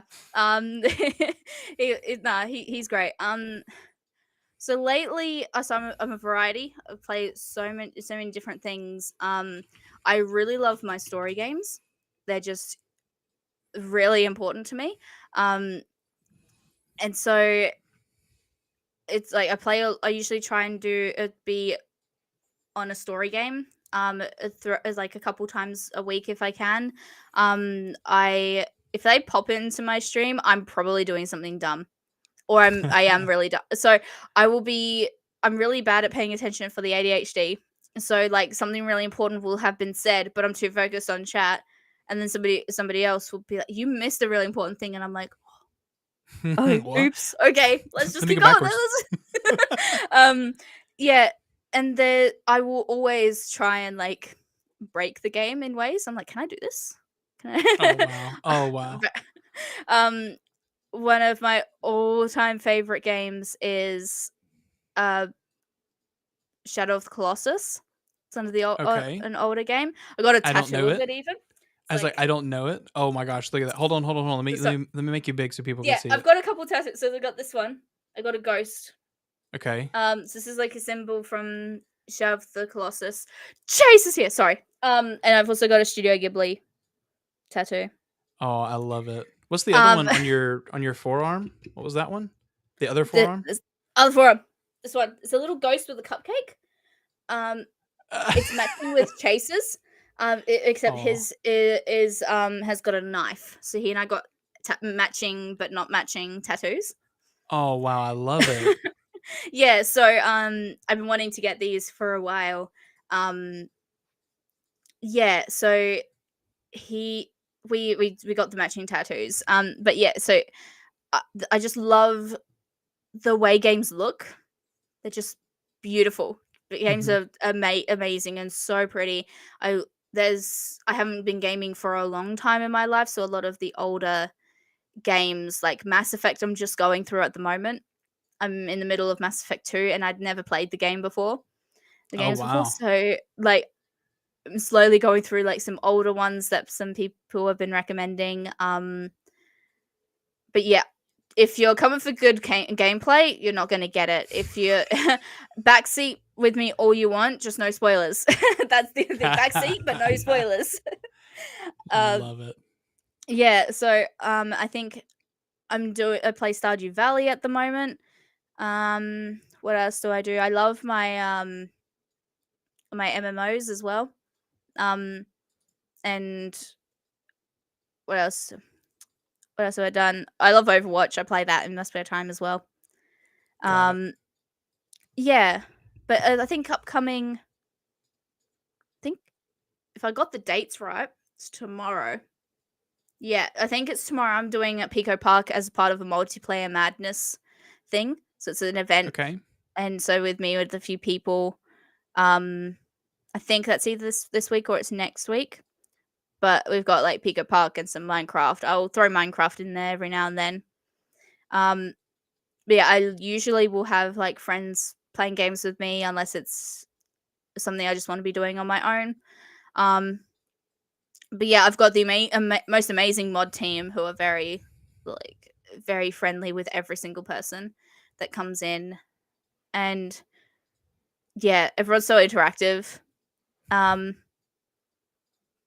He's great. So lately, so I'm a variety. I play so many different things. I really love my story games. They're just really important to me. And so it's like I usually try and do it be on a story game. Like a couple times a week if I can. I if they pop into my stream, I'm probably doing something dumb. Or I am really dumb. So I'm really bad at paying attention for the ADHD. So like something really important will have been said, but I'm too focused on chat. And then somebody else will be like, "You missed a really important thing," and I'm like, "Oh, What? oops. Okay, let's just Let me keep go going." backwards. Yeah, and I will always try and like break the game in ways. I'm like, "Can I do this? Can Oh I?" wow. Oh wow. um, one of my all-time favorite games is uh Shadow of the Colossus. It's under the Okay. an older game. I got a I don't tattoo know of it. it even. It's I was like, I don't know it. Oh my gosh, look at that. Hold on. so Let me make you big so people can yeah, see I've it. got a couple tattoos. So I got this one. I got a ghost. Okay. So this is like a symbol from Shadow of the Colossus. Chase is here. Sorry. And I've also got a Studio Ghibli tattoo. Oh, I love it. What's the other Um, one on your forearm? What was that one? The other the forearm? this other forum. This one. It's a little ghost with a cupcake. Um, It's matching with Chase's. Except Oh. his is has got a knife. So he and I got matching but not matching tattoos. Oh wow, I love it. Yeah, so I've been wanting to get these for a while. Um yeah, so he we got the matching tattoos. But yeah, so I just love the way games look. They're just beautiful. The games Mhm. are amazing and so pretty. I haven't been gaming for a long time in my life, so a lot of the older games like Mass Effect. I'm just going through at the moment. I'm in the middle of Mass Effect 2, and I'd never played the Oh games before. wow. So like I'm slowly going through like some older ones that some people have been recommending. But yeah, if you're coming for good gameplay, you're not going to get it. If you're backseat with me all you want, just no spoilers. That's the thing. Backseat, but no spoilers. um, Love it. yeah. So I think I play Stardew Valley at the moment. What else do I do? I love my MMOs as well. Um, and what else? What else have I done? I love Overwatch. I play that in my spare time as well. Got it. Um, yeah, but I think upcoming. I think if I got the dates right, it's tomorrow. Yeah, I think it's tomorrow. I'm doing at Pico Park as part of a multiplayer madness thing. So it's an event, Okay. and so with me with a few people. Um, I think that's either this week or it's next week. But we've got like Pico Park and some Minecraft. I'll throw Minecraft in there every now and then. Um, but yeah, I usually will have like friends playing games with me unless it's something I just want to be doing on my own. Um, but yeah, I've got the most amazing mod team who are like very friendly with every single person that comes in, and yeah, everyone's so interactive. Um,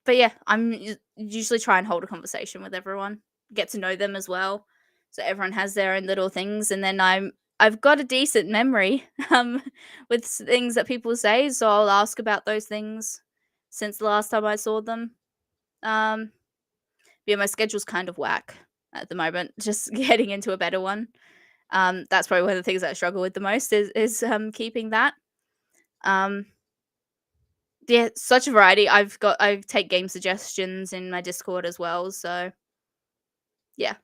but yeah, I'm usually try and hold a conversation with everyone, get to know them as well, so everyone has their own little things, and then I've got a decent memory with things that people say, so I'll ask about those things since the last time I saw them. Um, yeah, my schedule's kind of whack at the moment. Just getting into a better one. That's probably one of the things that I struggle with the most is keeping that. Um, yeah, such a variety. I take game suggestions in my Discord as well. So yeah.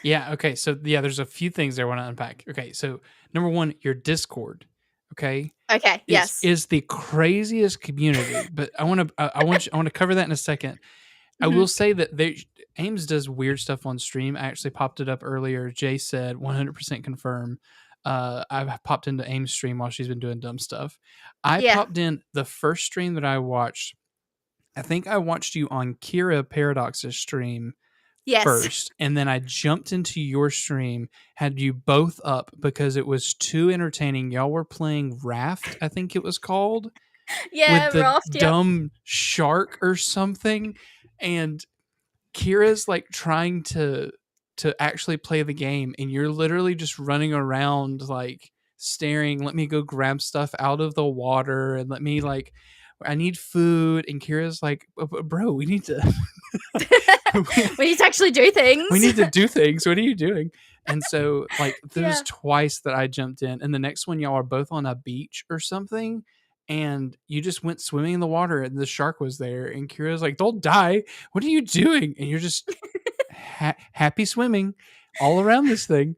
Yeah. Okay. So yeah, there's a few things there I want to unpack. Okay. So number one, your Discord. Okay. Okay. Is Yes. is the craziest community, but I want to cover that in a second. I Hmm. will say that Ames does weird stuff on stream. I actually popped it up earlier. Jay said 100% confirm. I've popped into Ames stream while she's been doing dumb stuff. I Yeah. popped in the first stream that I watched. I think I watched you on Kira Paradox's stream Yes. first, and then I jumped into your stream, had you both up because it was too entertaining. Y'all were playing Raft, I think it was called, with Yeah. the Raft. Yep. dumb shark or something, and Kira's like trying to actually play the game, and you're literally just running around like staring. Let me go grab stuff out of the water, and let me like. I need food, and Kira's like, "Bro, we need to We need to actually do we things. need to do things. What are you doing?" And so, like, there was Yeah. twice that I jumped in, and the next one, y'all are both on a beach or something, and you just went swimming in the water, and the shark was there, and Kira's like, "Don't die! What are you doing?" And you're just happy swimming all around this thing.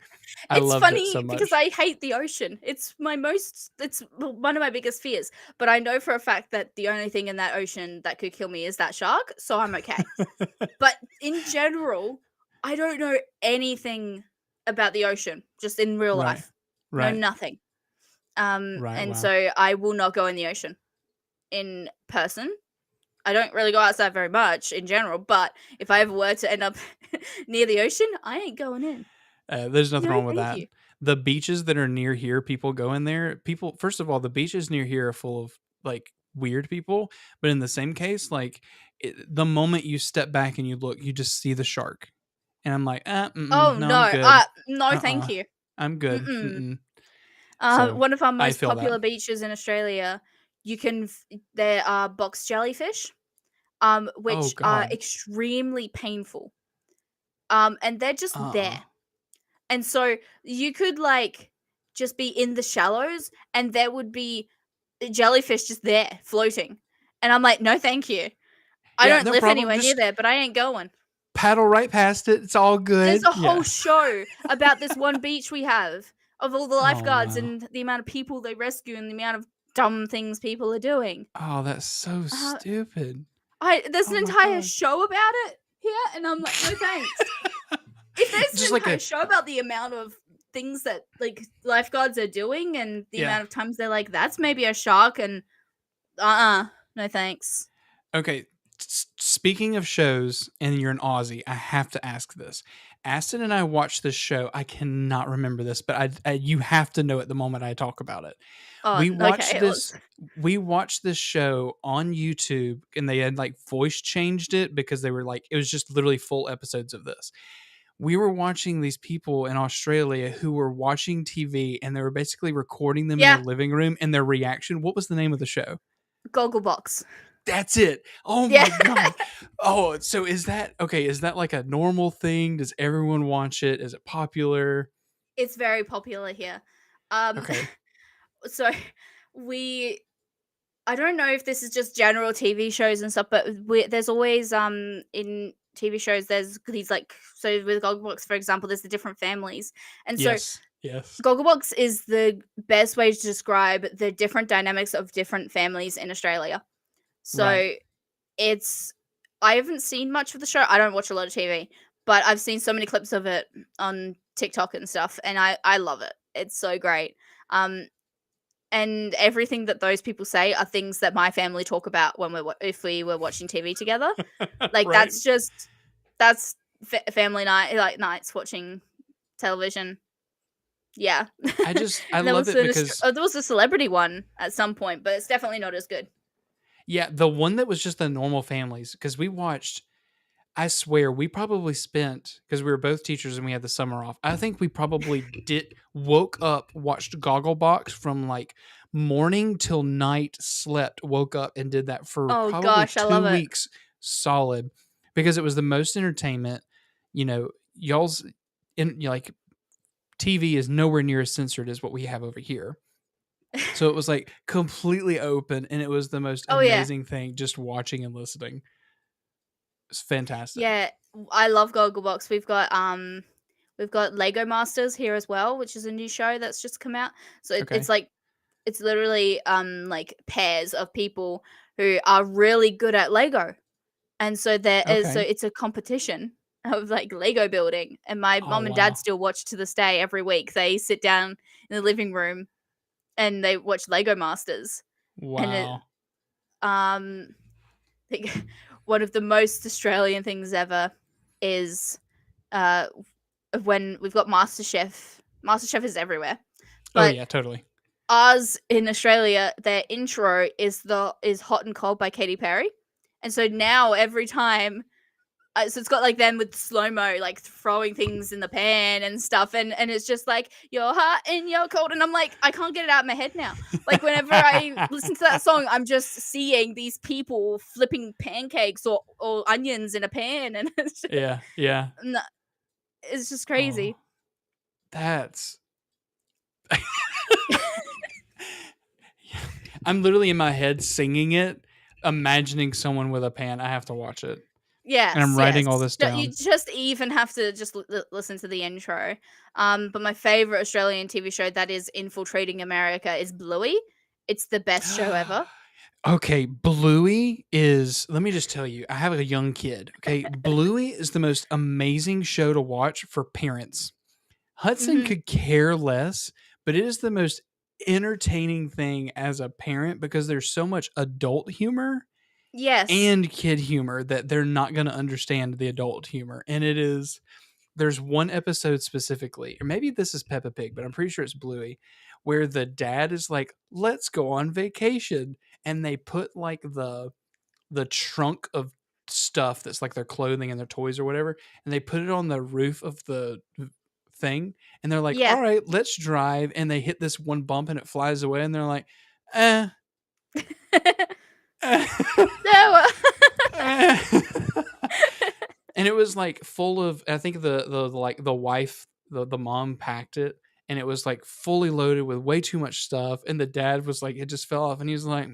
I It's loved it so funny because much. I hate the ocean. It's one of my biggest fears, but I know for a fact that the only thing in that ocean that could kill me is that shark, so I'm okay. But in general, I don't know anything about the ocean, just in real Right, life. Know right, nothing. right. And Wow. so I will not go in the ocean in person. I don't really go outside very much in general, but if I ever were to end up near the ocean, I ain't going in. There's nothing No, wrong with thank that. you. The beaches that are near here, people go in there. People, first of all, the beaches near here are full of like weird people. But in the same case, like the moment you step back and you look, you just see the shark, and I'm like, Oh no, I'm no, good. no, thank you. I'm good. Mm-mm. So One of our I most feel that. popular beaches in Australia, there are box jellyfish, Oh which are God. extremely painful. And they're just there. Uh. And so you could like just be in the shallows and there would be jellyfish just there floating. And I'm like, no, thank you. I Yeah, don't no live problem. anywhere near Just there, but I ain't going. paddle right past it. It's all There's good. a whole Yeah. show about this one beach we have of all the Oh lifeguards no. and the amount of people they rescue and the amount of dumb things people are doing. Oh, that's so Uh, stupid. there's Oh an my entire God. show about it here, and I'm like, no thanks. If there's Just an like entire a show about the amount of things that like lifeguards are doing and the yeah. amount of times they're like, that's maybe a shark, and no thanks. Okay, speaking of shows, and you're an Aussie, I have to ask this. Aston and I watched this show. I cannot remember this, but you have to know it the moment I talk about it. Oh, We okay. watched this. We watched this show on YouTube, and they had like voice changed it because they were like it was just literally full episodes of this. We were watching these people in Australia who were watching TV, and they were basically recording them in their Yeah, living room and their reaction. What was the name of the show? Gogglebox. That's it. Oh Yeah, my god. Oh, so is that okay? Is that like a normal thing? Does everyone watch it? Is it popular? it's very popular here. Um, Okay. so we I don't know if this is just general TV shows and stuff, but there's always in TV shows there's these like so with Gogglebox for example, there's the different families, and so Yes. Yes. Gogglebox is the best way to describe the different dynamics of different families in Australia. Right. So it's I haven't seen much of the show. I don't watch a lot of TV, but I've seen so many clips of it on TikTok and stuff, and I love it. It's so great. Um, and everything that those people say are things that my family talk about when if we were watching TV together. Like Right. that's family night, like nights watching television. Yeah. I And love it because there was a celebrity one at some point, but it's definitely not as good. yeah, the one that was just the normal families because we watched I swear we probably spent because we were both teachers and we had the summer off. I think we probably did woke up, watched Gogglebox from like morning till night, slept, woke up and did that for Oh probably gosh, I love 2 it. weeks solid because it was the most entertainment. You know, y'all's in like TV is nowhere near as censored as what we have over here. So it was like completely open and it was the most Oh yeah. amazing thing just watching and listening. It's fantastic. Yeah, I love Gogglebox. We've got Lego Masters here as well, which is a new show that's just come out. So Okay. it's literally like pairs of people who are really good at Lego. And so Okay. it's a competition of like Lego building. And my Oh mom and dad wow. still watch to this day every week. They sit down in the living room and they watch Lego Masters. And it Wow. um think one of the most Australian things ever is uh when we've got MasterChef. MasterChef is everywhere, Oh but yeah, totally. ours in Australia, their intro is "Hot and Cold" by Katy Perry, and so now every time so it's got like them with slow mo, like throwing things in the pan and stuff, and it's just like you're hot and you're cold, and I'm like I can't get it out of my head now. Like whenever I listen to that song, I'm just seeing these people flipping pancakes or onions in a pan, and Yeah, yeah. no, it's just Oh, crazy. that's I'm literally in my head singing it, imagining someone with a pan. I have to watch it. And I'm Yes, writing all yes. this You down. just even have to just listen to the intro. But my favorite Australian TV show that is infiltrating America is Bluey. It's the best show ever. Okay, Bluey is let me just tell you, I have a young kid. Okay, Bluey is the most amazing show to watch for parents. Hudson Mhm. could care less, but it is the most entertaining thing as a parent because there's so much adult humor Yes. and kid humor that they're not going to understand the adult humor. And it is there's one episode specifically, or maybe this is Peppa Pig, but I'm pretty sure it's Bluey, where the dad is like, "Let's go on vacation," and they put like the trunk of stuff that's like their clothing and their toys or whatever, and they put it on the roof of the thing, and they're like, Yeah. "All right, let's drive," and they hit this one bump and it flies away, and they're like, "Eh." eh. No. And it was like full of I think the like the wife the mom packed it and it was like fully loaded with way too much stuff and the dad was like it just fell off and he was like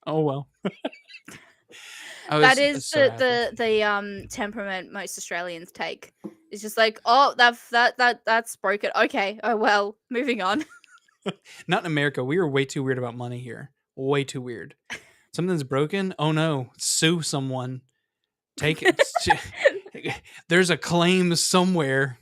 oh well. I That was is so happy. the temperament most Australians take. It's just like, "Oh, that's broken. Okay. Oh well, moving on." Not in America. We were way too weird about money here. Way too weird. Something's broken. Oh no, sue someone. Take it. there's a claim somewhere.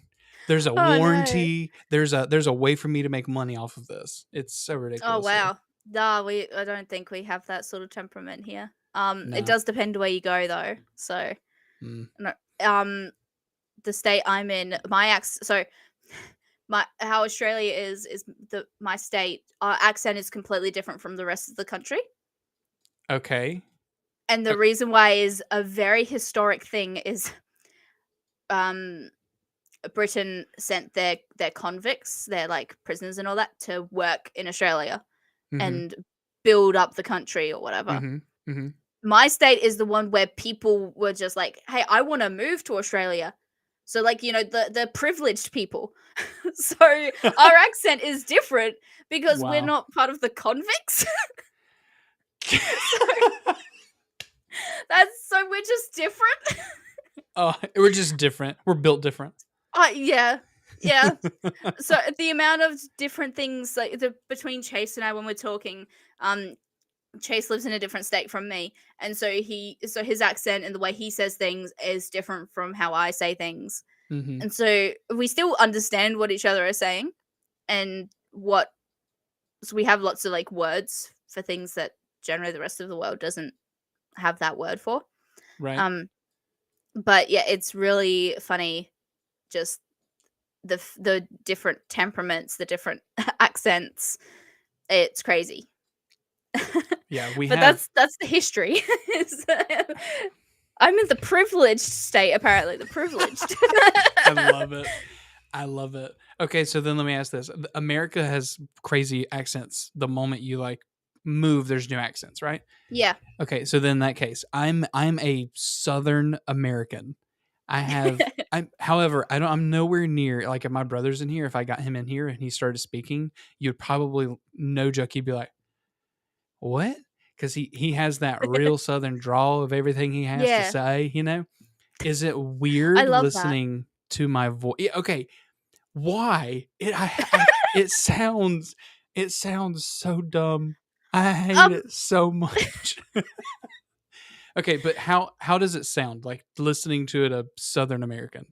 There's a Oh no. warranty. There's a way for me to make money off of this. It's so Oh ridiculous here. wow. Nah, I don't think we have that sort of temperament here. It No. does depend where you go though. So Mm. no, the state I'm in, so my how Australia is the my state, our accent is completely different from the rest of the country. Okay. And Uh, the reason why is a very historic thing is um Britain sent their convicts, their like prisoners and all that to work in Australia mhm. and build up the country or whatever. Mhm. Mhm. My state is the one where people were just like, "Hey, I want to move to Australia." So like, the privileged people. So our accent is different because we're Wow. not part of the convicts. So we're just different. Oh, we're just different. We're built different. Yeah. Yeah. So the amount of different things like between Chase and I when we're talking, um Chase lives in a different state from me, and so his accent and the way he says things is different from how I say things. Mhm. And so we still understand what each other are saying, and what so we have lots of like words for things that generally the rest of the world doesn't have that word for. Right. Um but yeah, it's really funny just the different temperaments, the different accents. It's crazy. Yeah, we But have that's the history. I'm in the privileged state, apparently, the privileged. I love it. I love it. Okay, so then let me ask this. America has crazy accents. The moment you like move, there's new accents, right? Yeah. Okay, so then in that case, I'm a Southern American. I have I'm however, I'm nowhere near like if my brother's in here, if I got him in here and he started speaking, you'd probably no joke, he'd be like, "What?" Because he has that real Southern drawl of everything he has to Yeah. say, you know? Is it I weird love that. listening to my voice? Okay, why? It sounds so dumb. I hate Um, it so much. Okay, but how does it sound like listening to it a Southern American?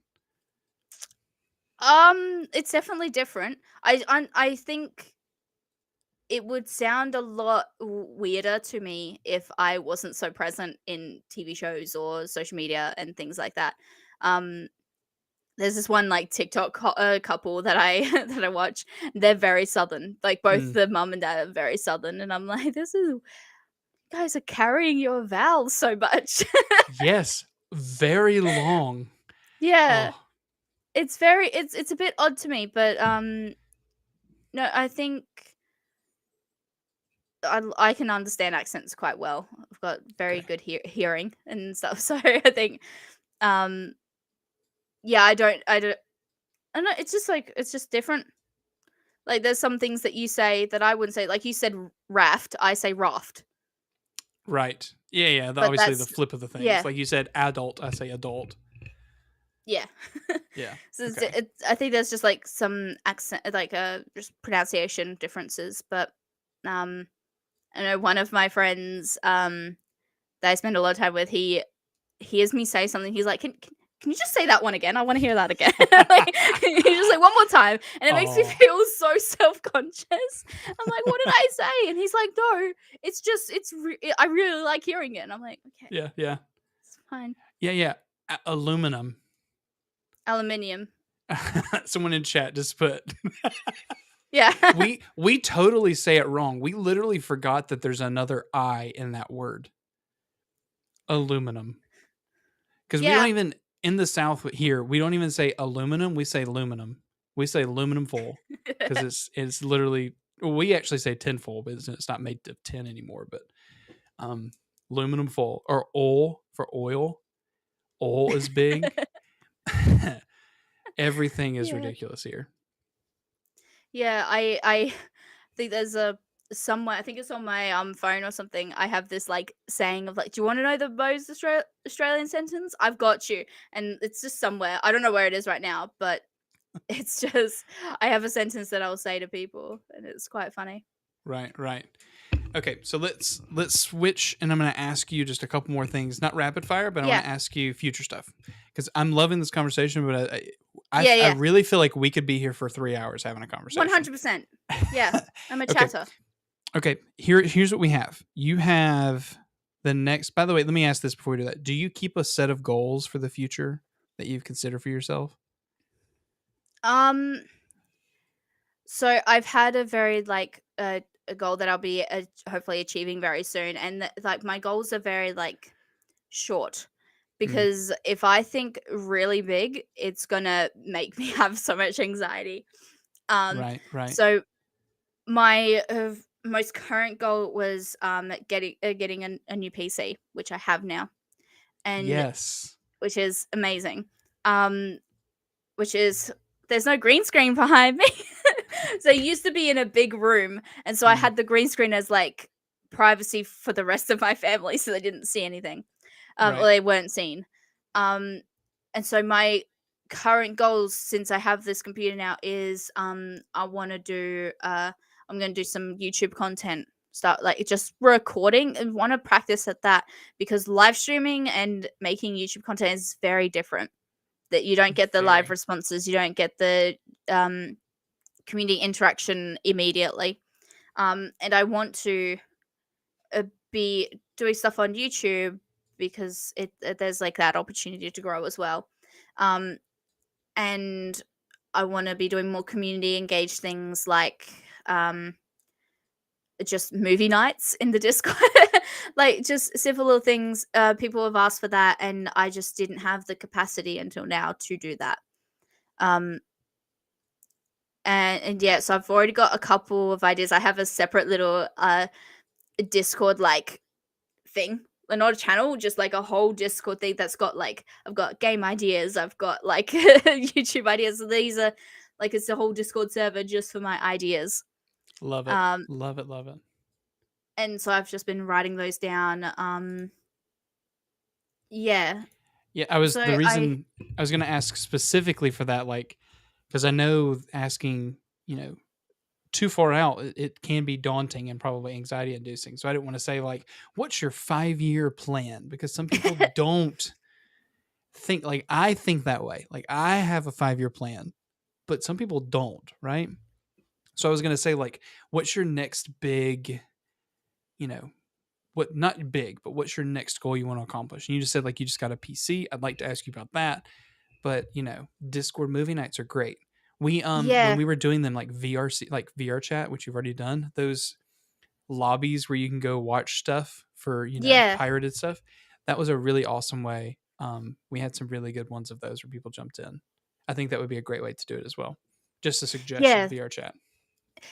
it's definitely different. I think it would sound a lot weirder to me if I wasn't so present in TV shows or social media and things like that. Um, there's this one like TikTok couple that I that I watch. They're very southern. Like both Mm, the mum and dad are very southern, and I'm like, this is you guys are carrying your vowels so much. yes, very long. Yeah, Oh, it's a bit odd to me, but no, I think I can understand accents quite well. I've got very okay. good hearing and stuff, so I think um yeah, I don't know. It's just like it's just different. Like there's some things that you say that I wouldn't say. Like you said raft, I say raft. Right. Yeah, yeah. But Obviously, the that's flip of the things. yeah, Like you said, adult. I say adult. yeah. Yeah. So Okay. I think there's just like some accent, like just pronunciation differences. But um, I know one of my friends that I spend a lot of time with. He hears me say something. He's like, can you just say that one again? I want to hear that again. Like, he's just like one more time, and it makes me Oh, feel so self conscious. I'm like, what did I say? And he's like, no, it's just I really like hearing it. And I'm like, okay, yeah, yeah, it's fine. yeah, yeah. Aluminum. Aluminium. Someone in chat just put Yeah. we totally say it wrong. We literally forgot that there's another I in that word. Aluminum. Because we don't Yeah. even in the South here, we don't even say aluminum, we say aluminum. We say aluminum foil. Because it's literally we actually say tin foil, but it's not made of tin anymore. But um aluminum foil or oil for oil. Oil is big. Everything is Yeah. ridiculous here. Yeah. I think there's a somewhere. I think it's on my phone or something. I have this like saying of like, "Do you want to know the most Australian sentence? I've got you." And it's just somewhere. I don't know where it is right now, but it's just I have a sentence that I'll say to people, and it's quite funny. Right, right. Okay, so let's switch, and I'm going to ask you just a couple more things, not rapid fire, but I want Yeah. to ask you future stuff because I'm loving this conversation. But Yeah, I yeah. really feel like we could be here for 3 hours having a conversation. 100%. Yeah. I'm a Okay, chatter. okay. Here's what we have. You have the next. By the way, let me ask this before we do that. Do you keep a set of goals for the future that you've considered for yourself? Um so I've had a very like a goal that I'll be hopefully achieving very soon, and like my goals are very like short, Mm, because if I think really big, it's gonna make me have so much anxiety. Um, right, right. so my most current goal was getting a new PC, which I have now, and Yes. which is amazing. Um, which is there's no green screen behind me. So I used to be in a big room, and so I Mm, had the green screen as like privacy for the rest of my family, so they didn't see anything, or right. they weren't seen. Um, and so my current goals, since I have this computer now, is I want to do I'm going to do some YouTube content. Start like just recording and want to practice at that, because live streaming and making YouTube content is very different. That you don't get the live Very. responses, you don't get the um, community interaction immediately. And I want to uh, be doing stuff on YouTube, because there's like that opportunity to grow as well. Um, and I want to be doing more community engaged things, like just movie nights in the Discord, like just simple little things. People have asked for that, and I just didn't have the capacity until now to do that. Um, and yeah, so I've already got a couple of ideas. I have a separate little Discord like thing. Not a channel, just like a whole Discord thing that's got like I've got game ideas, I've got like YouTube ideas. So these are like it's a whole Discord server just for my ideas. Love it. Um Love it. Love it. and so I've just been writing those down. Yeah. Yeah, I was So the I reason I was going to ask specifically for that, like, because I know asking, too far out, it can be daunting and probably anxiety inducing. So I didn't want to say, like, what's your 5 year plan? Because some people don't think, like, I think that way. Like, I have a 5 year plan, but some people don't, right? So I was going to say, like, what's your next big, you know, what not big, but what's your next goal you want to accomplish? And you just said, like, you just got a PC. I'd like to ask you about that. But Discord movie nights are great. We when yeah. we were doing them, like VR chat, which you've already done, those lobbies where you can go watch stuff for Yeah. pirated stuff, that was a really awesome way. We had some really good ones of those where people jumped in. I think that would be a great way to do it as well. Just a suggestion, Yeah. VR chat.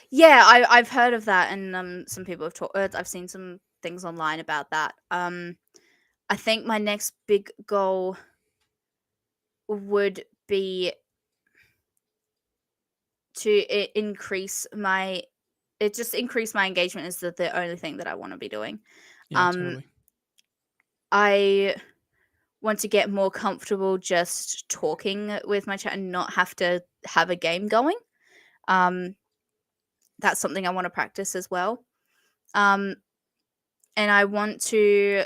Yeah, I've heard of that, and some people have talked I've seen some things online about that. I think my next big goal would be to increase my just increase my engagement, is the only thing that I want to be doing. Yeah, Um, totally. I want to get more comfortable just talking with my chat and not have to have a game going. Um, that's something I want to practice as well. Um, and I want to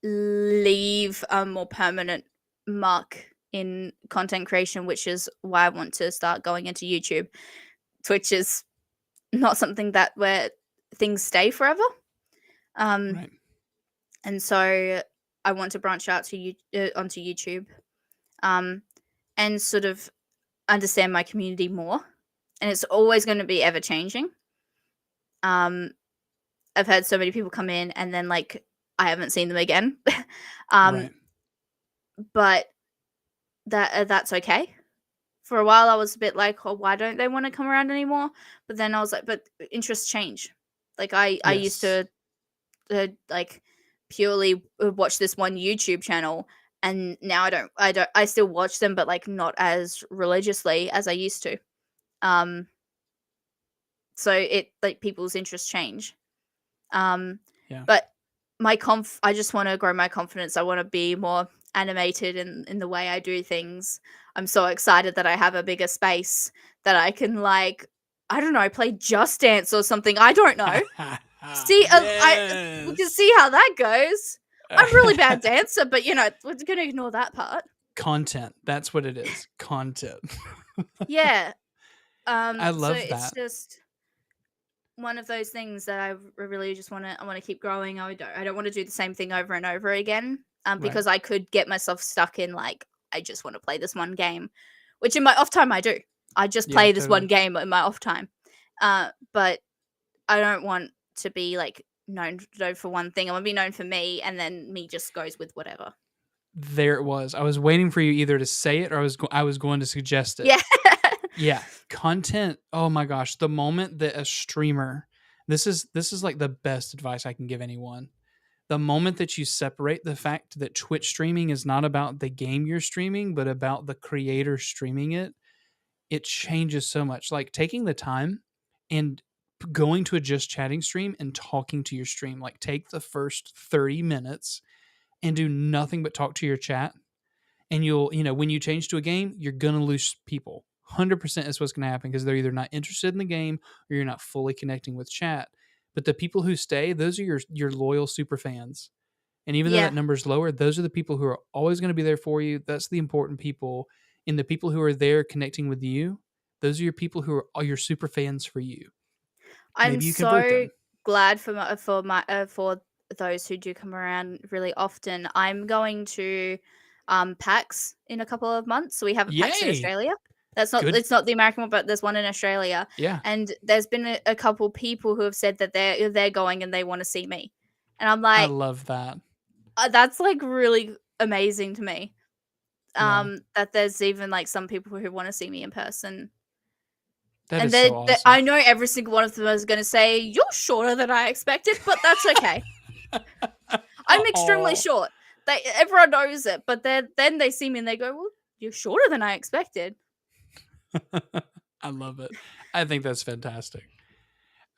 leave a more permanent mark in content creation, which is why I want to start going into YouTube. Twitch is not something that where things stay forever. Um, Right. and so I want to branch out to onto YouTube, um, and sort of understand my community more. And it's always going to be ever changing. Um, I've had so many people come in and then like I haven't seen them again. um, Right. but that's okay. For a while, I was a bit like, "Oh, why don't they want to come around anymore?" But then I was like, "But interests change." Like I used Yes. to like purely watch this one YouTube channel, and now I still watch them, but like not as religiously as I used to. Um, so it like people's interests change. Um, Yeah. but I just want to grow my confidence. I want to be more animated in the way I do things. I'm so excited that I have a bigger space that I can like I don't know, play Just Dance or something. I don't know. See, we can Yes. see how that goes. I'm really bad dancer, but we're gonna ignore that part. Content. That's what it is. Content. Yeah. I So love it's that. just one of those things that really just I want to keep growing. I don't want to do the same thing over and over again. Right. Because I could get myself stuck in like I just want to play this one game, which in my off time I do. I just Yeah, play this one totally. game in my off time. But I don't want to be like known for one thing. I want to be known for me, and then me just goes with whatever. There it was. I was waiting for you either to say it or I was going to suggest it. Yeah. Yeah, content. Oh my gosh, the moment that a streamer, this is like the best advice I can give anyone. The moment that you separate the fact that Twitch streaming is not about the game you're streaming, but about the creator streaming it, it changes so much. Like taking the time and going to a just chatting stream and talking to your stream. Like take the first 30 minutes and do nothing but talk to your chat, and when you change to a game, you're gonna lose people. 100% is what's gonna happen because they're either not interested in the game or you're not fully connecting with chat. But the people who stay, those are your loyal super fans. And even though that Yeah. number is lower, those are the people who are always going to be there for you. That's the important people. And the people who are there connecting with you, those are your people who are all your super fans for you. I'm Maybe you convert so them. glad for those who do come around really often. I'm going to PAX in a couple of months. So we have a PAX in Yay! Australia. That's not Good. it's not the American one, but there's one in Australia. Yeah, And there's been a couple people who have said that they're going and they want to see me. And I'm I like, love that. that's like really amazing to me. Yeah, That there's even like some people who want to see me in person. that And is so I awesome. know every single one of them is going to say, "You're shorter than I expected," but that's okay. I'm extremely Oh, short. Everyone knows it, but then they see me and they go, "Well, you're shorter than I expected." I love it. I think that's fantastic.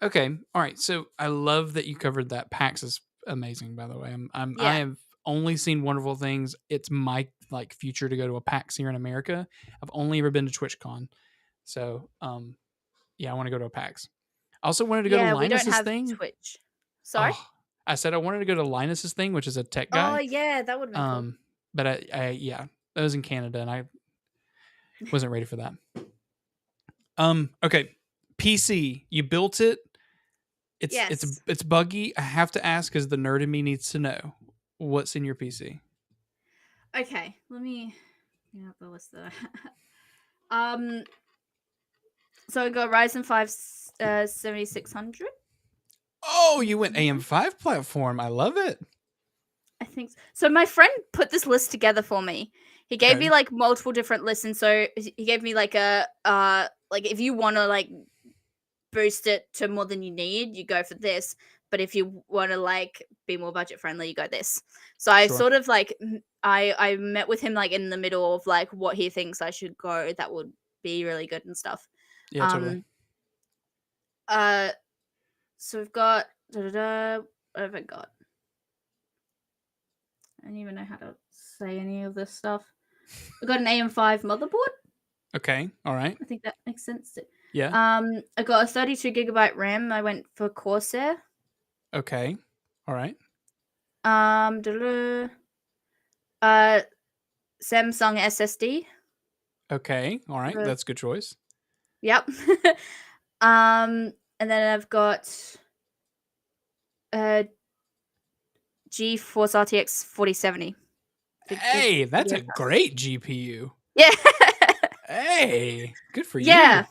Okay, all right. So I love that you covered that. PAX is amazing, by the way. I Yeah, have only seen wonderful things. It's my like future to go to a PAX here in America. I've only ever been to TwitchCon, so yeah, I want to go to a PAX. I also wanted to go to yeah. We don't Linus's have thing. Twitch. Sorry. Oh, I said I wanted to go to Linus's thing, which is a tech Oh guy. yeah, that would have been cool. Um, but I yeah, that was in Canada, and I wasn't ready for that. Okay, PC. You built it. It's it's Yes. it's buggy. I have to ask because the nerd in me needs to know what's in your PC. Okay. Let me have the list that um. So I got Ryzen 5 7600. Oh, you went AM5 platform. I love it. I think so. My friend put this list together for me. He gave me Okay, like multiple different lists, and so he gave me like a like if you want to like boost it to more than you need, you go for this. But if you want to like be more budget friendly, you go this. So I sure. sort of like I met with him like in the middle of like what he thinks I should go that would be really good and stuff. Yeah, totally. Um uh so we've got what have I got? I don't even know how to say any of this stuff. I've got an AM5 motherboard. Okay, all right. I think that makes sense. Yeah. I got a 32 GB RAM. I went for Corsair. Okay, all right. Da-da, uh, Samsung SSD. Okay, all right. For, That's a good choice. yep. And then I've got uh GeForce RTX 4070 for Hey, that's video a card. great GPU. Yeah. Hey, good for Yeah.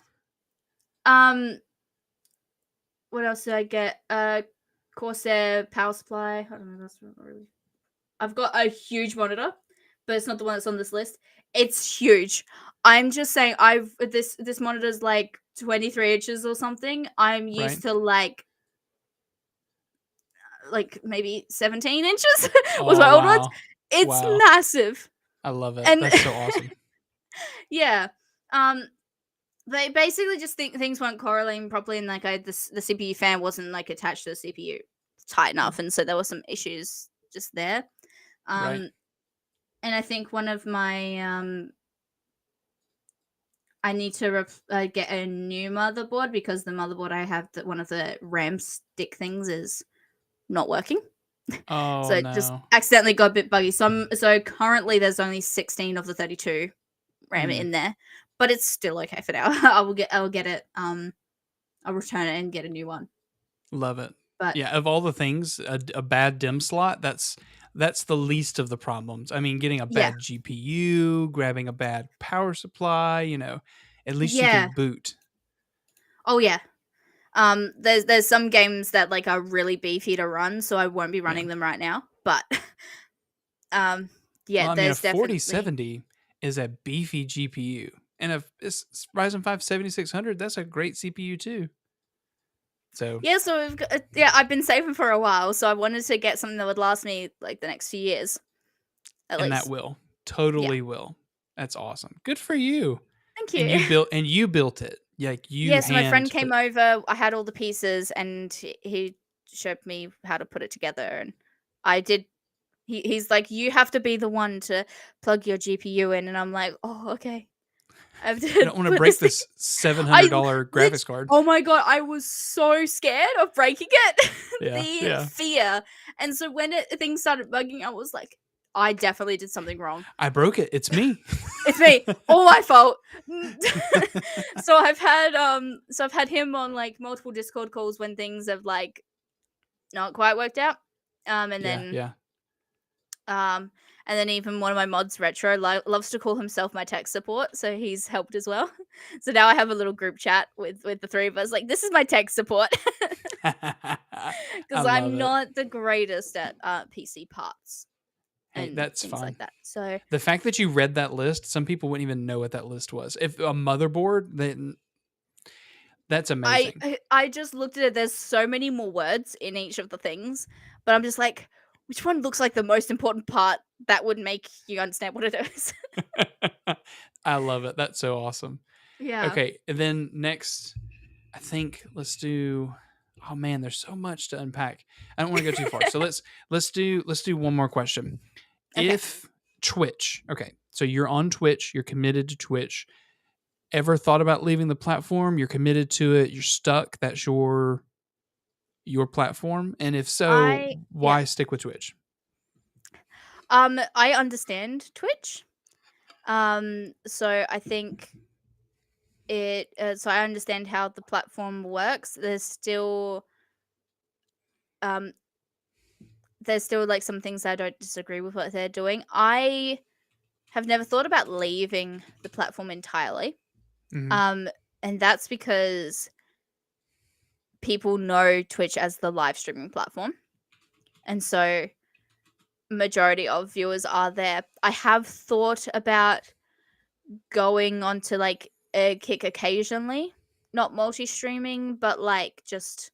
you. What else did I get? Corsair power supply. I don't know. That's not really. I've got a huge monitor, but it's not the one that's on this list. It's huge. I'm just saying. This monitor's like 23 inches or something. I'm Right. used to like maybe 17 inches was Oh my old ones. wow, It's wow. massive, I love it. and That's so awesome. yeah. Um, they basically just think things weren't correlating properly, and like the CPU fan wasn't like attached to the CPU tight enough, and so there were some issues just there. Right. And I think one of my I need to get a new motherboard because the motherboard I have, one of the RAM stick things, is not working. Oh So it just no. accidentally got a bit buggy. So currently there's only 16 of the 32 RAM Mm, in there, but it's still okay for now. I will get it. I'll return it and get a new one. love it. But Yeah, of all the things, a bad DIMM slot, that's the least of the problems. I mean, getting a yeah, bad GPU, grabbing a bad power supply, at least you yeah. can boot. Oh yeah. There's some games that like are really beefy to run, so I won't be Yeah. running them right now. But um, yeah, Well, I mean, a there's definitely 4070 is a beefy GPU. And a Ryzen 5 7600, that's a great CPU too. So, yeah. So yeah, I've been saving for a while, so I wanted to get something that would last me like the next few years at and that least. will. Yeah, Totally will. That's awesome. Good for you. thank And you. you built it. Like you Yeah, so my friend hand put came over. I had all the pieces, and he showed me how to put it together, and I did. He's like, you have to be the one to plug your GPU in, and I'm like, oh, okay. I have I to don't want to put break this thing. this I $700 lit. graphics card. Oh my god, I was so scared of breaking it. Yeah. The Yeah. fear, and so when things started bugging, I was like, I definitely did something wrong. I broke it. It's me. It's me. All my fault. So I've had him on like multiple Discord calls when things have like not quite worked out. And Yeah, then yeah. um and then even one of my mods, Retro, loves to call himself my tech support, so he's helped as well. So now I have a little group chat with the three of us, like, this is my tech support. I Because love I'm it. not the greatest at PC parts Hey, and that's things fine. like that. So The fact that you read that list, some people wouldn't even know what that list was. If a motherboard, then that's amazing. I just looked at it. There's so many more words in each of the things, but I'm just like, which one looks like the most important part that would make you understand what it is? I love it. That's so awesome. Yeah. Okay, and then next, I think let's do. Oh man, there's so much to unpack. I don't want to go too far. So let's do one more question. Okay. If Twitch, okay, so you're on Twitch, you're committed to Twitch. Ever thought about leaving the platform? You're committed to it. You're stuck. That's your platform. And if so, Yeah. why stick with Twitch? I understand Twitch. So I think so I understand how the platform works. Um there's still like some things I don't disagree with what they're doing. I have never thought about leaving the platform entirely. Hmm. Um and that's because people know Twitch as the live streaming platform. And so majority of viewers are there. I have thought about going onto like a Kick occasionally, not multi-streaming, but like just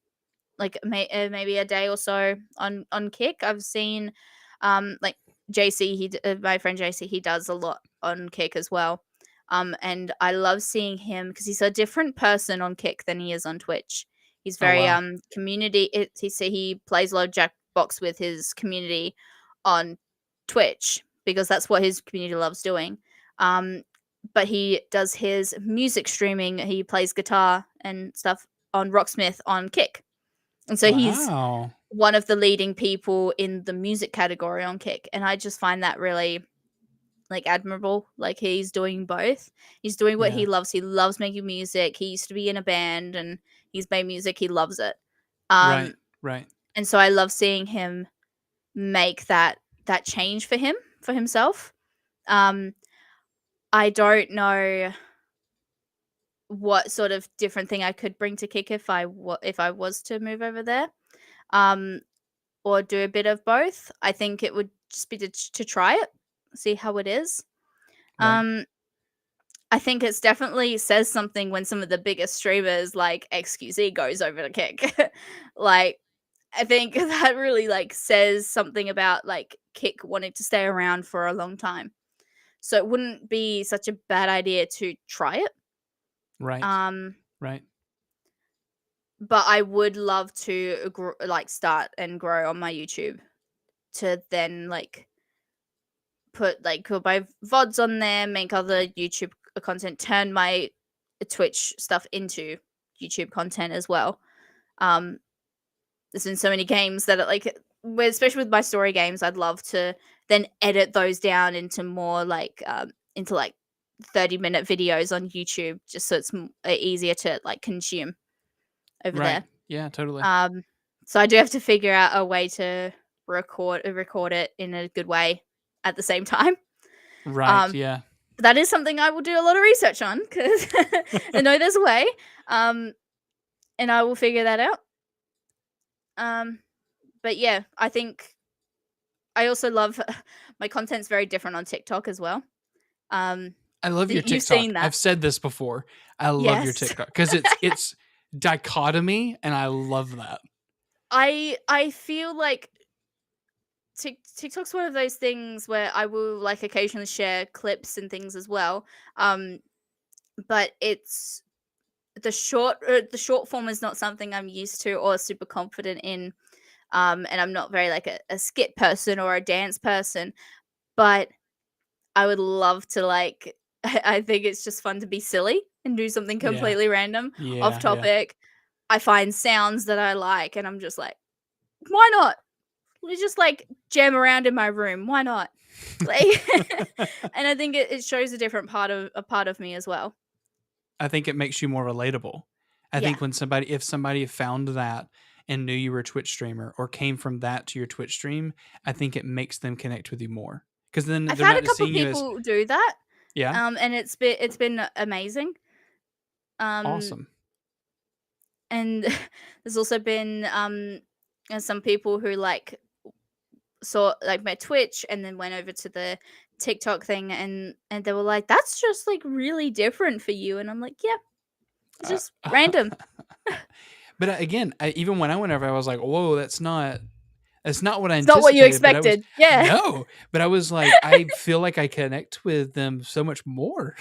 like maybe a day or so on Kick. I've seen like JC, my friend JC, he does a lot on Kick as well. And I love seeing him because he's a different person on Kick than he is on Twitch. He's Oh very wow. community. He plays a lot of Jackbox with his community on Twitch because that's what his community loves doing. But he does his music streaming. He plays guitar and stuff on Rocksmith on Kick, and so he's Wow. one of the leading people in the music category on Kick. And I just find that really like admirable. Like he's doing both. He's doing what Yeah. he loves. He loves making music. He used to be in a band and he's made music. He loves it. Right. Um, Right. and so I love seeing him make that change for himself. Um, I don't know what sort of different thing I could bring to Kick if I was to move over there. Um, or do a bit of both. I think it would just be to try it, see how it is. Right. Um, I think it's definitely says something when some of the biggest streamers like XQZ goes over to Kick. Like, I think that really like says something about like Kick wanting to stay around for a long time. So it wouldn't be such a bad idea to try it. Right. Um, Right. but I would love to like start and grow on my YouTube to then like put my VODs on there, make other YouTube content, turn my Twitch stuff into YouTube content as well. Um, there's been so many games that are like, especially with my story games, I'd love to then edit those down into more like into like 30-minute videos on YouTube, just so it's easier to like consume over Right. there. Yeah, totally. Um, so I do have to figure out a way to record it in a good way at the same time. Right. Um, Yeah. that is something I will do a lot of research on because I know there's a way. And I will figure that out. Um, but yeah, I think I also love my content's very different on TikTok as well. Um, I love your you've TikTok. seen that, I've said this before. I love your yes. TikTok because it's dichotomy, and I love that. I feel like TikTok's one of those things where I will like occasionally share clips and things as well. Um, but it's the short form is not something I'm used to or super confident in. And I'm not very like a skit person or a dance person, but I would love to like I think it's just fun to be silly and do something Yeah. completely random, off Yeah. Yeah. topic. I find sounds that I like and I'm just like, why not? We just like jam around in my room. Why not? Like and I think it shows a part of me as well. I think it makes you more relatable. I Yeah. think if somebody found that and knew you were a Twitch streamer or came from that to your Twitch stream, I think it makes them connect with you more. Because then I've they're had not a just couple seeing you as, people do that. yeah, And it's been amazing. Um awesome. and there's also been some people who like saw like my Twitch and then went over to the TikTok thing and they were like, "That's just like really different for you," and I'm like, "Yeah, it's Uh, just random. but again, even when I went over, I was like, "Whoa, that's not what I It's not what you anticipated." But I was expected." Yeah. no, but I was like, I feel like I connect with them so much more.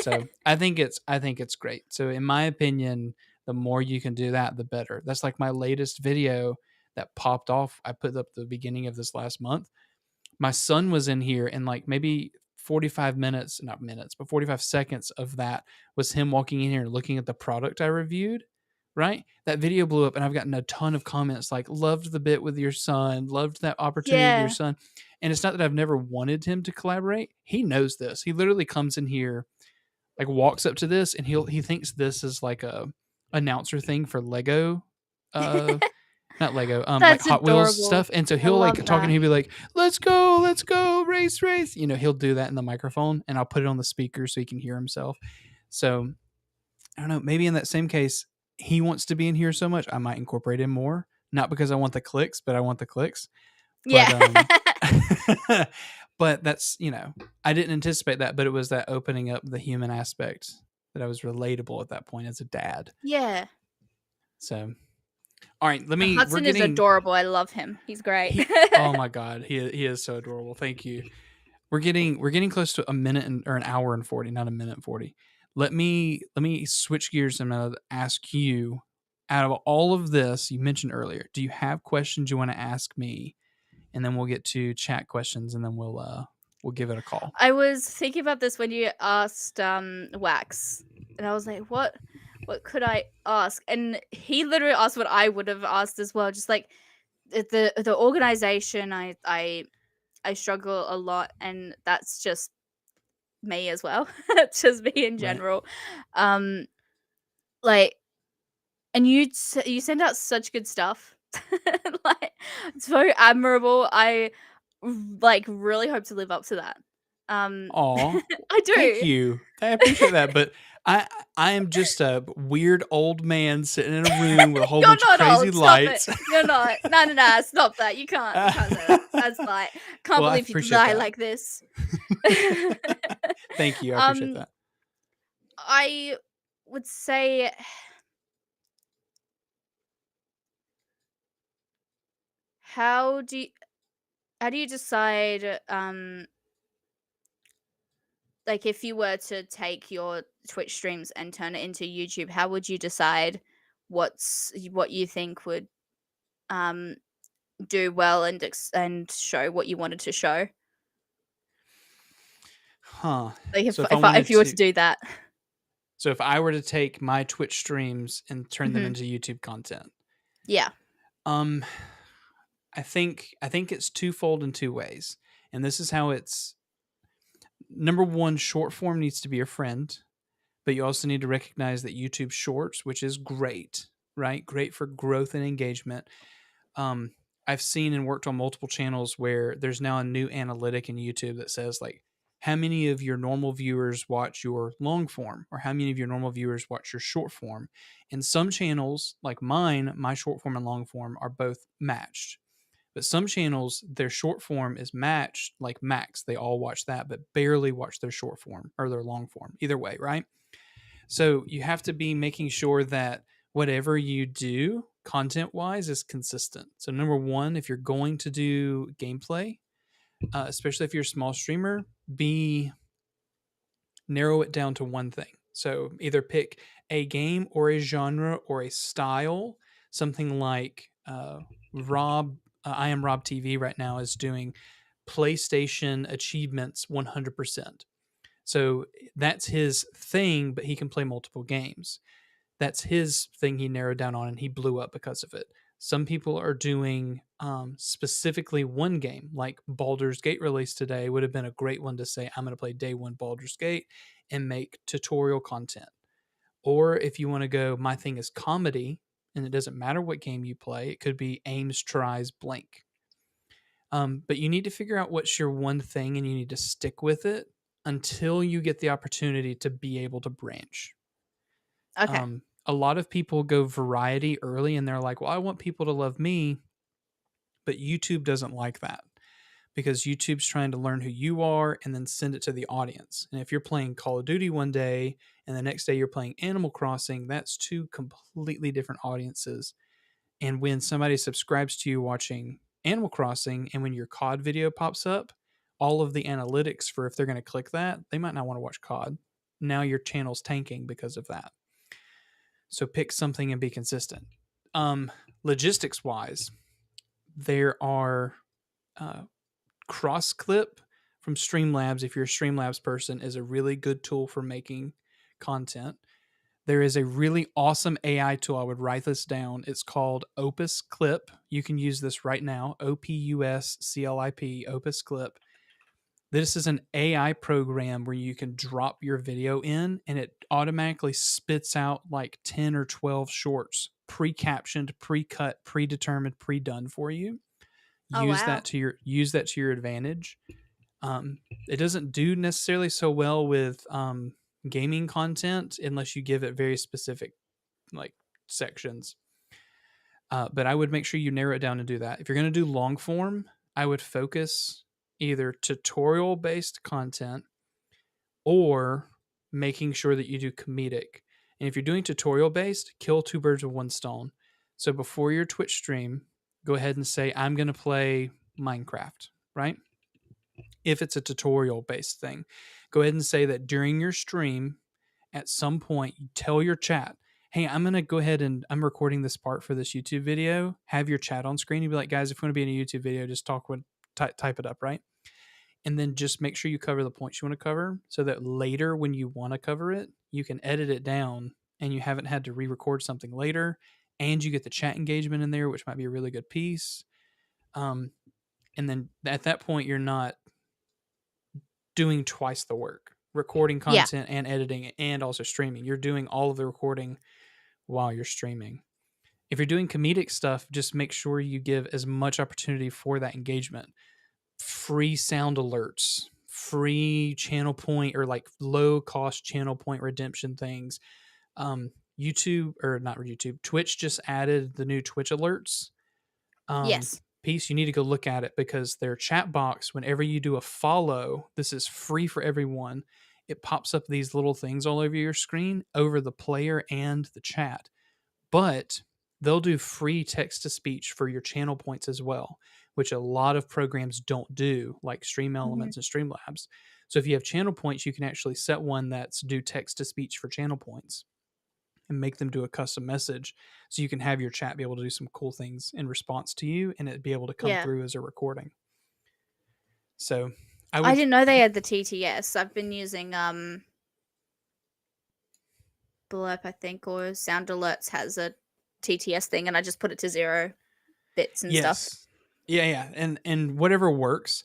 So I think it's great. So in my opinion, the more you can do that, the better. That's like my latest video that popped off. I put up the beginning of this last month. My son was in here, and like maybe 45 minutes, not minutes, but 45 seconds of that was him walking in here and looking at the product I reviewed. Right? That video blew up, and I've gotten a ton of comments like, loved the bit with your son, loved that opportunity with your Yeah. son. And it's not that I've never wanted him to collaborate. He knows this. He literally comes in here, like walks up to this, and he thinks this is like a announcer thing for Lego, uh not Lego, like That's Hot Wheels adorable. stuff. And so I he'll like love talk, and that. he'll be like, let's go, race. He'll do that in the microphone, and I'll put it on the speaker so he can hear himself. So I don't know, maybe in that same case, he wants to be in here so much, I might incorporate him more. Not because I want the clicks, but I want the clicks. But Yeah. but that's, I didn't anticipate that, but it was that opening up the human aspect that I was relatable at that point as a dad. Yeah. So, all right, we're Hudson is getting adorable. I love him. He's great. oh my god, he is so adorable. Thank you. We're getting close to a minute or an hour and 40, not a minute and 40. Let me switch gears and I'm gonna ask you, out of all of this you mentioned earlier, do you have questions you want to ask me? And then we'll get to chat questions, and then we'll give it a call. I was thinking about this when you asked Wax, and I was like, what could I ask? And he literally asked what I would have asked as well. Just like the organization, I struggle a lot, and that's just me as well. Just me in Right. general. Um, like, and you send out such good stuff. Like, it's very admirable. I like really hope to live up to that. Aw, I thank do. you. I appreciate that, but I I am just a weird old man sitting in a room with a whole bunch of You're not crazy old. Stop it. lights. You're not. No, no, no. Stop that. You can't. You can't say that. That's like. Can't Well, I believe you appreciate lie that. like this. Thank you. I appreciate um, that. I would say, how do you, how do you decide? Like if you were to take your Twitch streams and turn it into YouTube, how would you decide what you think would um do well and and show what you wanted to show? Huh. Like So if I if wanted you were to to do that. So if I were to take my Twitch streams and turn them Mhm. into YouTube content, Yeah. um, I think it's twofold in two ways, and this is how it's. Number one, short form needs to be your friend, but you also need to recognize that YouTube Shorts, which is great, right? Great for growth and engagement. Um, I've seen and worked on multiple channels where there's now a new analytic in YouTube that says like how many of your normal viewers watch your long form or how many of your normal viewers watch your short form. And some channels like mine, my short form and long form are both matched. But some channels, their short form is matched like max. They all watch that, but barely watch their short form or their long form. Either way, right? So you have to be making sure that whatever you do content wise is consistent. So, number one, if you're going to do gameplay, especially if you're a small streamer, be narrow it down to one thing. So, either pick a game or a genre or a style, something like Rob. I am Rob TV right now is doing PlayStation achievements 100%. So that's his thing, but he can play multiple games. That's his thing he narrowed down on, and he blew up because of it. Some people are doing specifically one game, like Baldur's Gate release today would have been a great one to say, I'm going to play day one Baldur's Gate and make tutorial content. Or if you want to go, my thing is comedy, and it doesn't matter what game you play, it could be Ames tries blank. But you need to figure out what's your one thing and you need to stick with it until you get the opportunity to be able to branch. Okay. A lot of people go variety early and they're like, well, I want people to love me, but YouTube doesn't like that because YouTube's trying to learn who you are and then send it to the audience. And if you're playing Call of Duty one day and the next day you're playing Animal Crossing, that's two completely different audiences. And when somebody subscribes to you watching Animal Crossing and when your COD video pops up, all of the analytics for if they're going to click that, they might not want to watch COD. Now your channel's tanking because of that. So pick something and be consistent. Logistics wise, there are cross clip from Streamlabs. If you're a Streamlabs person, is a really good tool for making content. There is a really awesome AI tool. I would write this down. It's called Opus Clip. You can use this right now. OPUSCLIP, Opus Clip. This is an AI program where you can drop your video in and it automatically spits out like 10 or 12 shorts, pre-captioned, pre-cut, predetermined, pre-done for you. Oh, wow. Use that to your advantage. It doesn't do necessarily so well with gaming content unless you give it very specific like sections. But I would make sure you narrow it down and do that. If you're going to do long form, I would focus either tutorial based content or making sure that you do comedic. And if you're doing tutorial based, kill two birds with one stone. So before your Twitch stream, go ahead and say, I'm going to play Minecraft, right? If it's a tutorial based thing, go ahead and say that during your stream, at some point, you tell your chat, hey, I'm going to go ahead and I'm recording this part for this YouTube video. Have your chat on screen. You'd be like, guys, if you want to be in a YouTube video, just type it up, right? And then just make sure you cover the points you want to cover so that later when you want to cover it, you can edit it down and you haven't had to re-record something later and you get the chat engagement in there, which might be a really good piece. And then at that point, you're not doing twice the work, recording Yeah. content and editing it and also streaming. You're doing all of the recording while you're streaming. If you're doing comedic stuff, just make sure you give as much opportunity for that engagement. Free sound alerts, free channel point or like low cost channel point redemption things. YouTube or not YouTube, Twitch just added the new Twitch alerts Yes. piece. You need to go look at it because their chat box, whenever you do a follow, this is free for everyone. It pops up these little things all over your screen over the player and the chat. But they'll do free text to speech for your channel points as well, which a lot of programs don't do, like Stream Hmm. Elements and Streamlabs. So if you have channel points, you can actually set one that's do text to speech for channel points and make them do a custom message so you can have your chat be able to do some cool things in response to you and it be able to come Yeah. through as a recording. So I I would didn't know they had the TTS. I've been using Blurb, I think, or Sound Alerts has a TTS thing, and I just put it to 0 bits and stuff. Yes. Yeah, yeah. And whatever works,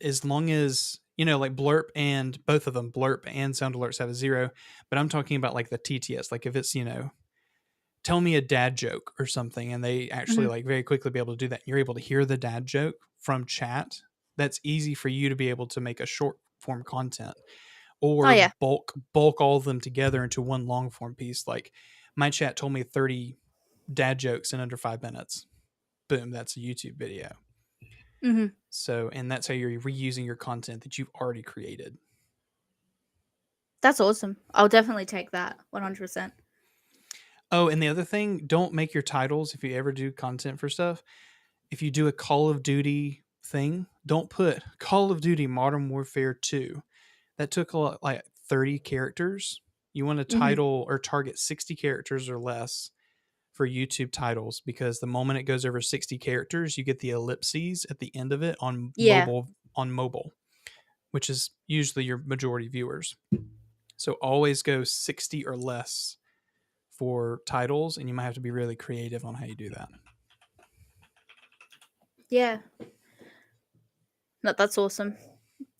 as long as like Blurp and both of them, Blurp and Sound Alerts have a 0, but I'm talking about like the TTS. Like if it's, tell me a dad joke or something, and they actually Mhm. like very quickly be able to do that. You're able to hear the dad joke from chat. That's easy for you to be able to make a short form content, Oh, or yeah. bulk all of them together into one long form piece. Like my chat told me 30 dad jokes in under 5 minutes. Boom, that's a YouTube video. Mhm. So, and that's how you're reusing your content that you've already created. That's awesome. I'll definitely take that 100%. Oh, and the other thing, don't make your titles, if you ever do content for stuff, if you do a Call of Duty thing, don't put Call of Duty Modern Warfare 2. That took like 30 characters. You want to Mhm. title or target 60 characters or less for YouTube titles, because the moment it goes over 60 characters, you get the ellipses at the end of it Yeah. on mobile, which is usually your majority viewers. So always go 60 or less for titles, and you might have to be really creative on how you do that. Yeah. No, that's awesome.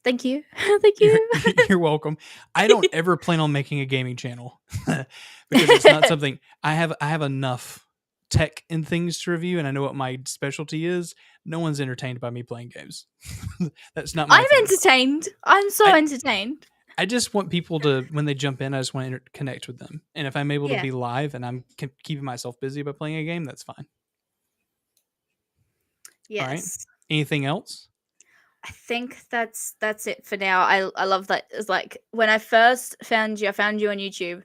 Thank you. Thank You're, you. you're welcome. I don't ever plan on making a gaming channel because it's not something I have. I have enough tech and things to review, and I know what my specialty is. No one's entertained by me playing games. That's not my I'm thing. entertained. I'm so I entertained. I just want people to, when they jump in, I just want to connect with them. And if I'm able to Yeah. be live and I'm keeping myself busy by playing a game, that's fine. All right. Yes. Anything else? I think that's it for now. I love that. It's like when I first I found you on YouTube,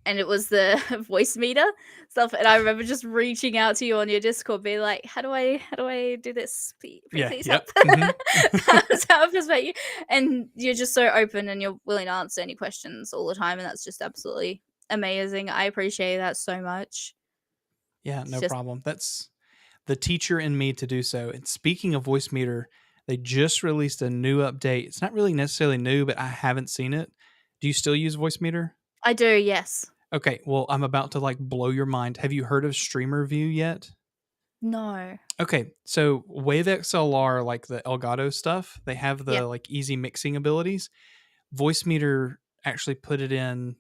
and it was the voice meter stuff, and I remember just reaching out to you on your Discord, being like, how do I do this? Yeah. Please help." Yep. Mm-hmm. That was how I first met you, and you're just so open, and you're willing to answer any questions all the time, and that's just absolutely amazing. I appreciate that so much. Yeah. It's No just problem. That's the teacher in me to do so. And speaking of voice meter, they just released a new update. It's not really necessarily new, but I haven't seen it. Do you still use voice meter? I do, yes. Okay. Well, I'm about to like blow your mind. Have you heard of Streamer View yet? No. Okay, so Wave XLR, like the Elgato stuff, they have Yeah. the like easy mixing abilities. Voice Meter actually put it in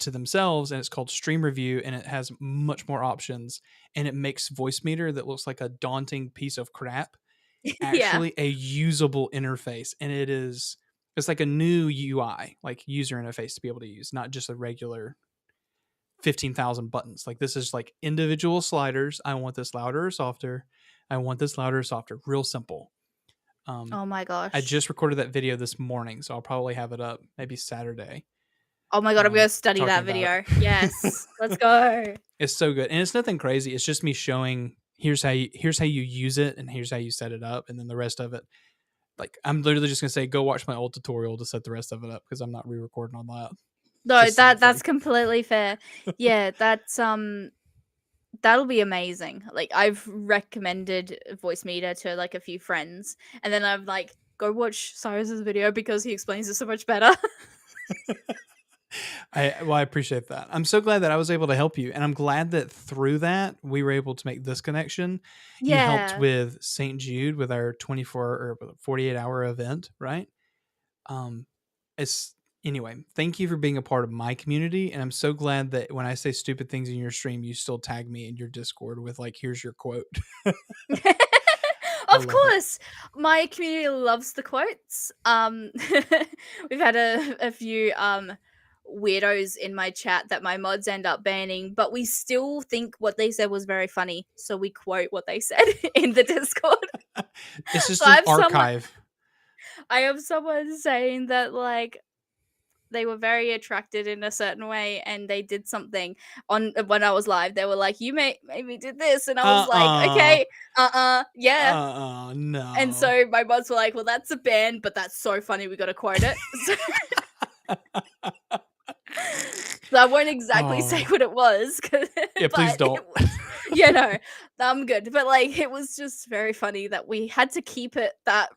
to themselves, and it's called Stream Review, and it has much more options, and it makes Voice Meter that looks like a daunting piece of crap Yeah. actually a usable interface, and it's like a new UI, like user interface to be able to use, not just a regular 15,000 buttons. Like this is like individual sliders. I want this louder or softer. I want this louder or softer. Real simple. Oh my I gosh. just recorded that video this morning, so I'll probably have it up maybe Saturday. Oh my god, I'm gonna study Talking that about video. it. Yes. Let's go. It's so good, and it's nothing crazy. It's just me showing here's how you use it, and here's how you set it up, and then the rest of it. Like I'm literally just gonna say, go watch my old tutorial to set the rest of it up because I'm not re-recording on that. No, Just silly that's fun. completely fair. Yeah, that'll be amazing. Like I've recommended Voice Meter to like a few friends, and then I'm like, go watch Cyrus's video because he explains it so much better. I appreciate that. I'm so glad that I was able to help you, and I'm glad that through that we were able to make this connection. You helped Yeah. with St. Jude with our 24 or 48-hour event, right? Um, it's anyway. Thank you for being a part of my community, and I'm so glad that when I say stupid things in your stream, you still tag me in your Discord with like, "Here's your quote." I Of love it. course. My community loves the quotes. We've had a few weirdos in my chat that my mods end up banning, but we still think what they said was very funny, so we quote what they said in the Discord. It's just So I an have someone archive. I have someone saying that like they were very attracted in a certain way and they did something on when I was live. They were like, "You made me did this," and I was like, Uh "Okay, yeah." And no. so my mods were like, "Well, that's a ban, but that's so funny. We got to quote it." So I won't exactly say Oh what it was, yeah, please but don't. it was, you know, I'm good. But like, it was just very funny that we had to keep it that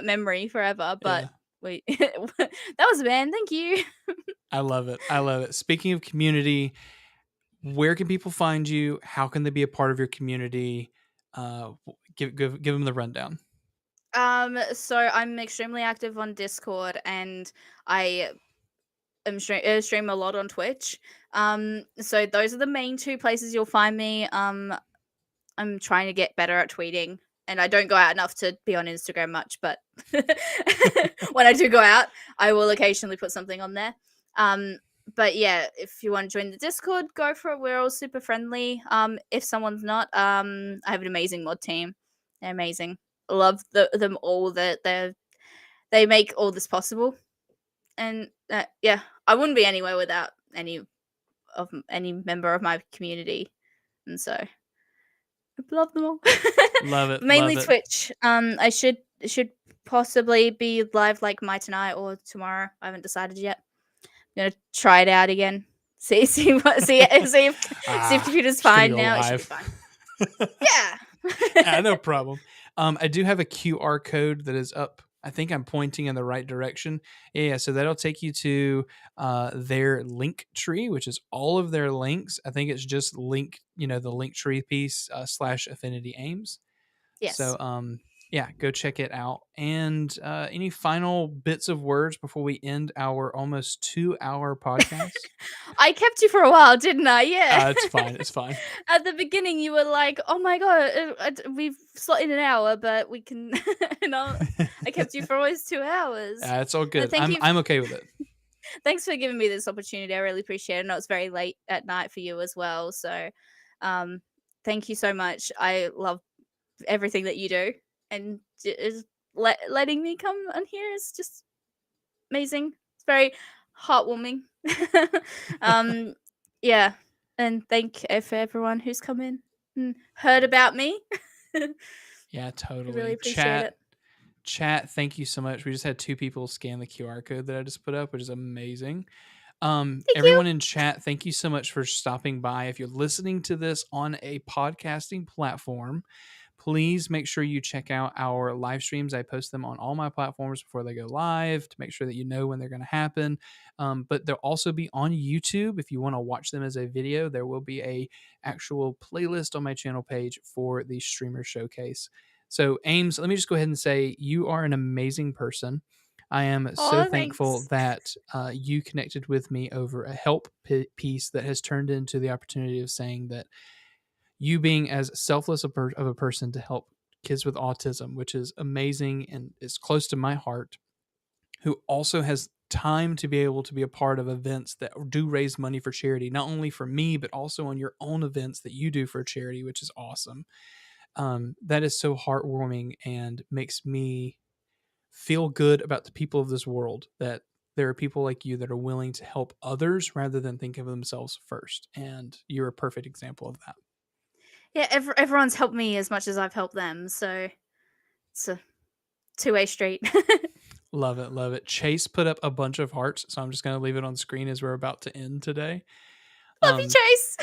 memory forever. But Yeah. wait, that was a man. Thank you. I love it. I love it. Speaking of community, where can people find you? How can they be a part of your community? Give them the rundown. So I'm extremely active on Discord, and I stream a lot on Twitch. So those are the main two places you'll find me. I'm trying to get better at tweeting, and I don't go out enough to be on Instagram much, but when I do go out, I will occasionally put something on there. But yeah, if you want to join the Discord, go for it. We're all super friendly. If someone's not, I have an amazing mod team. They're amazing. I love them all. That they make all this possible. And yeah, I wouldn't be anywhere without any member of my community, and so I love them all. Love it. Mainly Love it. Twitch. I should possibly be live like my tonight or tomorrow. I haven't decided yet. I'm gonna try it out again. See if computer's just gonna fine go now. It should be live. fine. Yeah. No problem. I do have a QR code that is up. I think I'm pointing in the right direction. Yeah, so that'll take you to their link tree, which is all of their links. I think it's just the link tree piece / AffinityAmes. Yes. So yeah, go check it out. And any final bits of words before we end our almost 2-hour podcast? I kept you for a while, didn't I? Yeah. It's fine. It's fine. At the beginning, you were like, "Oh my god, we've slotted an hour, but we can." I kept you for almost 2 hours. It's all good. Thank you. I'm okay with it. Thanks for giving me this opportunity. I really appreciate it. I know it's very late at night for you as well. So, thank you so much. I love everything that you do, and letting me come on here is just amazing. It's very heartwarming. Yeah, and thank for everyone who's come in and heard about me. Yeah, I totally. really appreciate it. Chat, thank you so much. We just had 2 people scan the QR code that I just put up, which is amazing. Everyone in chat, thank you so much for stopping by. If you're listening to this on a podcasting platform, please make sure you check out our live streams. I post them on all my platforms before they go live to make sure that you know when they're going to happen. But they'll also be on YouTube. If you want to watch them as a video, there will be a actual playlist on my channel page for the streamer showcase. So Ames, let me just go ahead and say you are an amazing person. I am so thankful that you connected with me over a help piece that has turned into the opportunity of saying that you being as selfless of a person to help kids with autism, which is amazing and is close to my heart, who also has time to be able to be a part of events that do raise money for charity, not only for me, but also on your own events that you do for charity, which is awesome. That is so heartwarming and makes me feel good about the people of this world, that there are people like you that are willing to help others rather than think of themselves first. And you're a perfect example of that. Yeah, everyone's helped me as much as I've helped them, so it's a two-way street. Love it, love it. Chase put up a bunch of hearts, so I'm just going to leave it on screen as we're about to end today. Love you, Chase.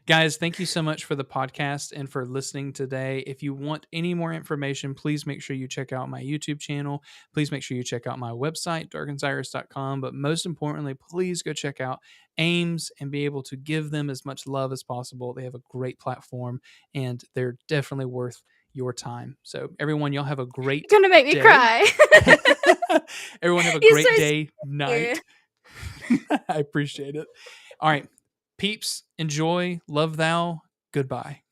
Guys, thank you so much for the podcast and for listening today. If you want any more information, please make sure you check out my YouTube channel. Please make sure you check out my website, darkencyrus.com. But most importantly, please go check out Ames and be able to give them as much love as possible. They have a great platform and they're definitely worth your time. So everyone, y'all have a great You're gonna make me cry. Everyone have a great day, night. I appreciate it. All right, peeps, enjoy, love thou, goodbye.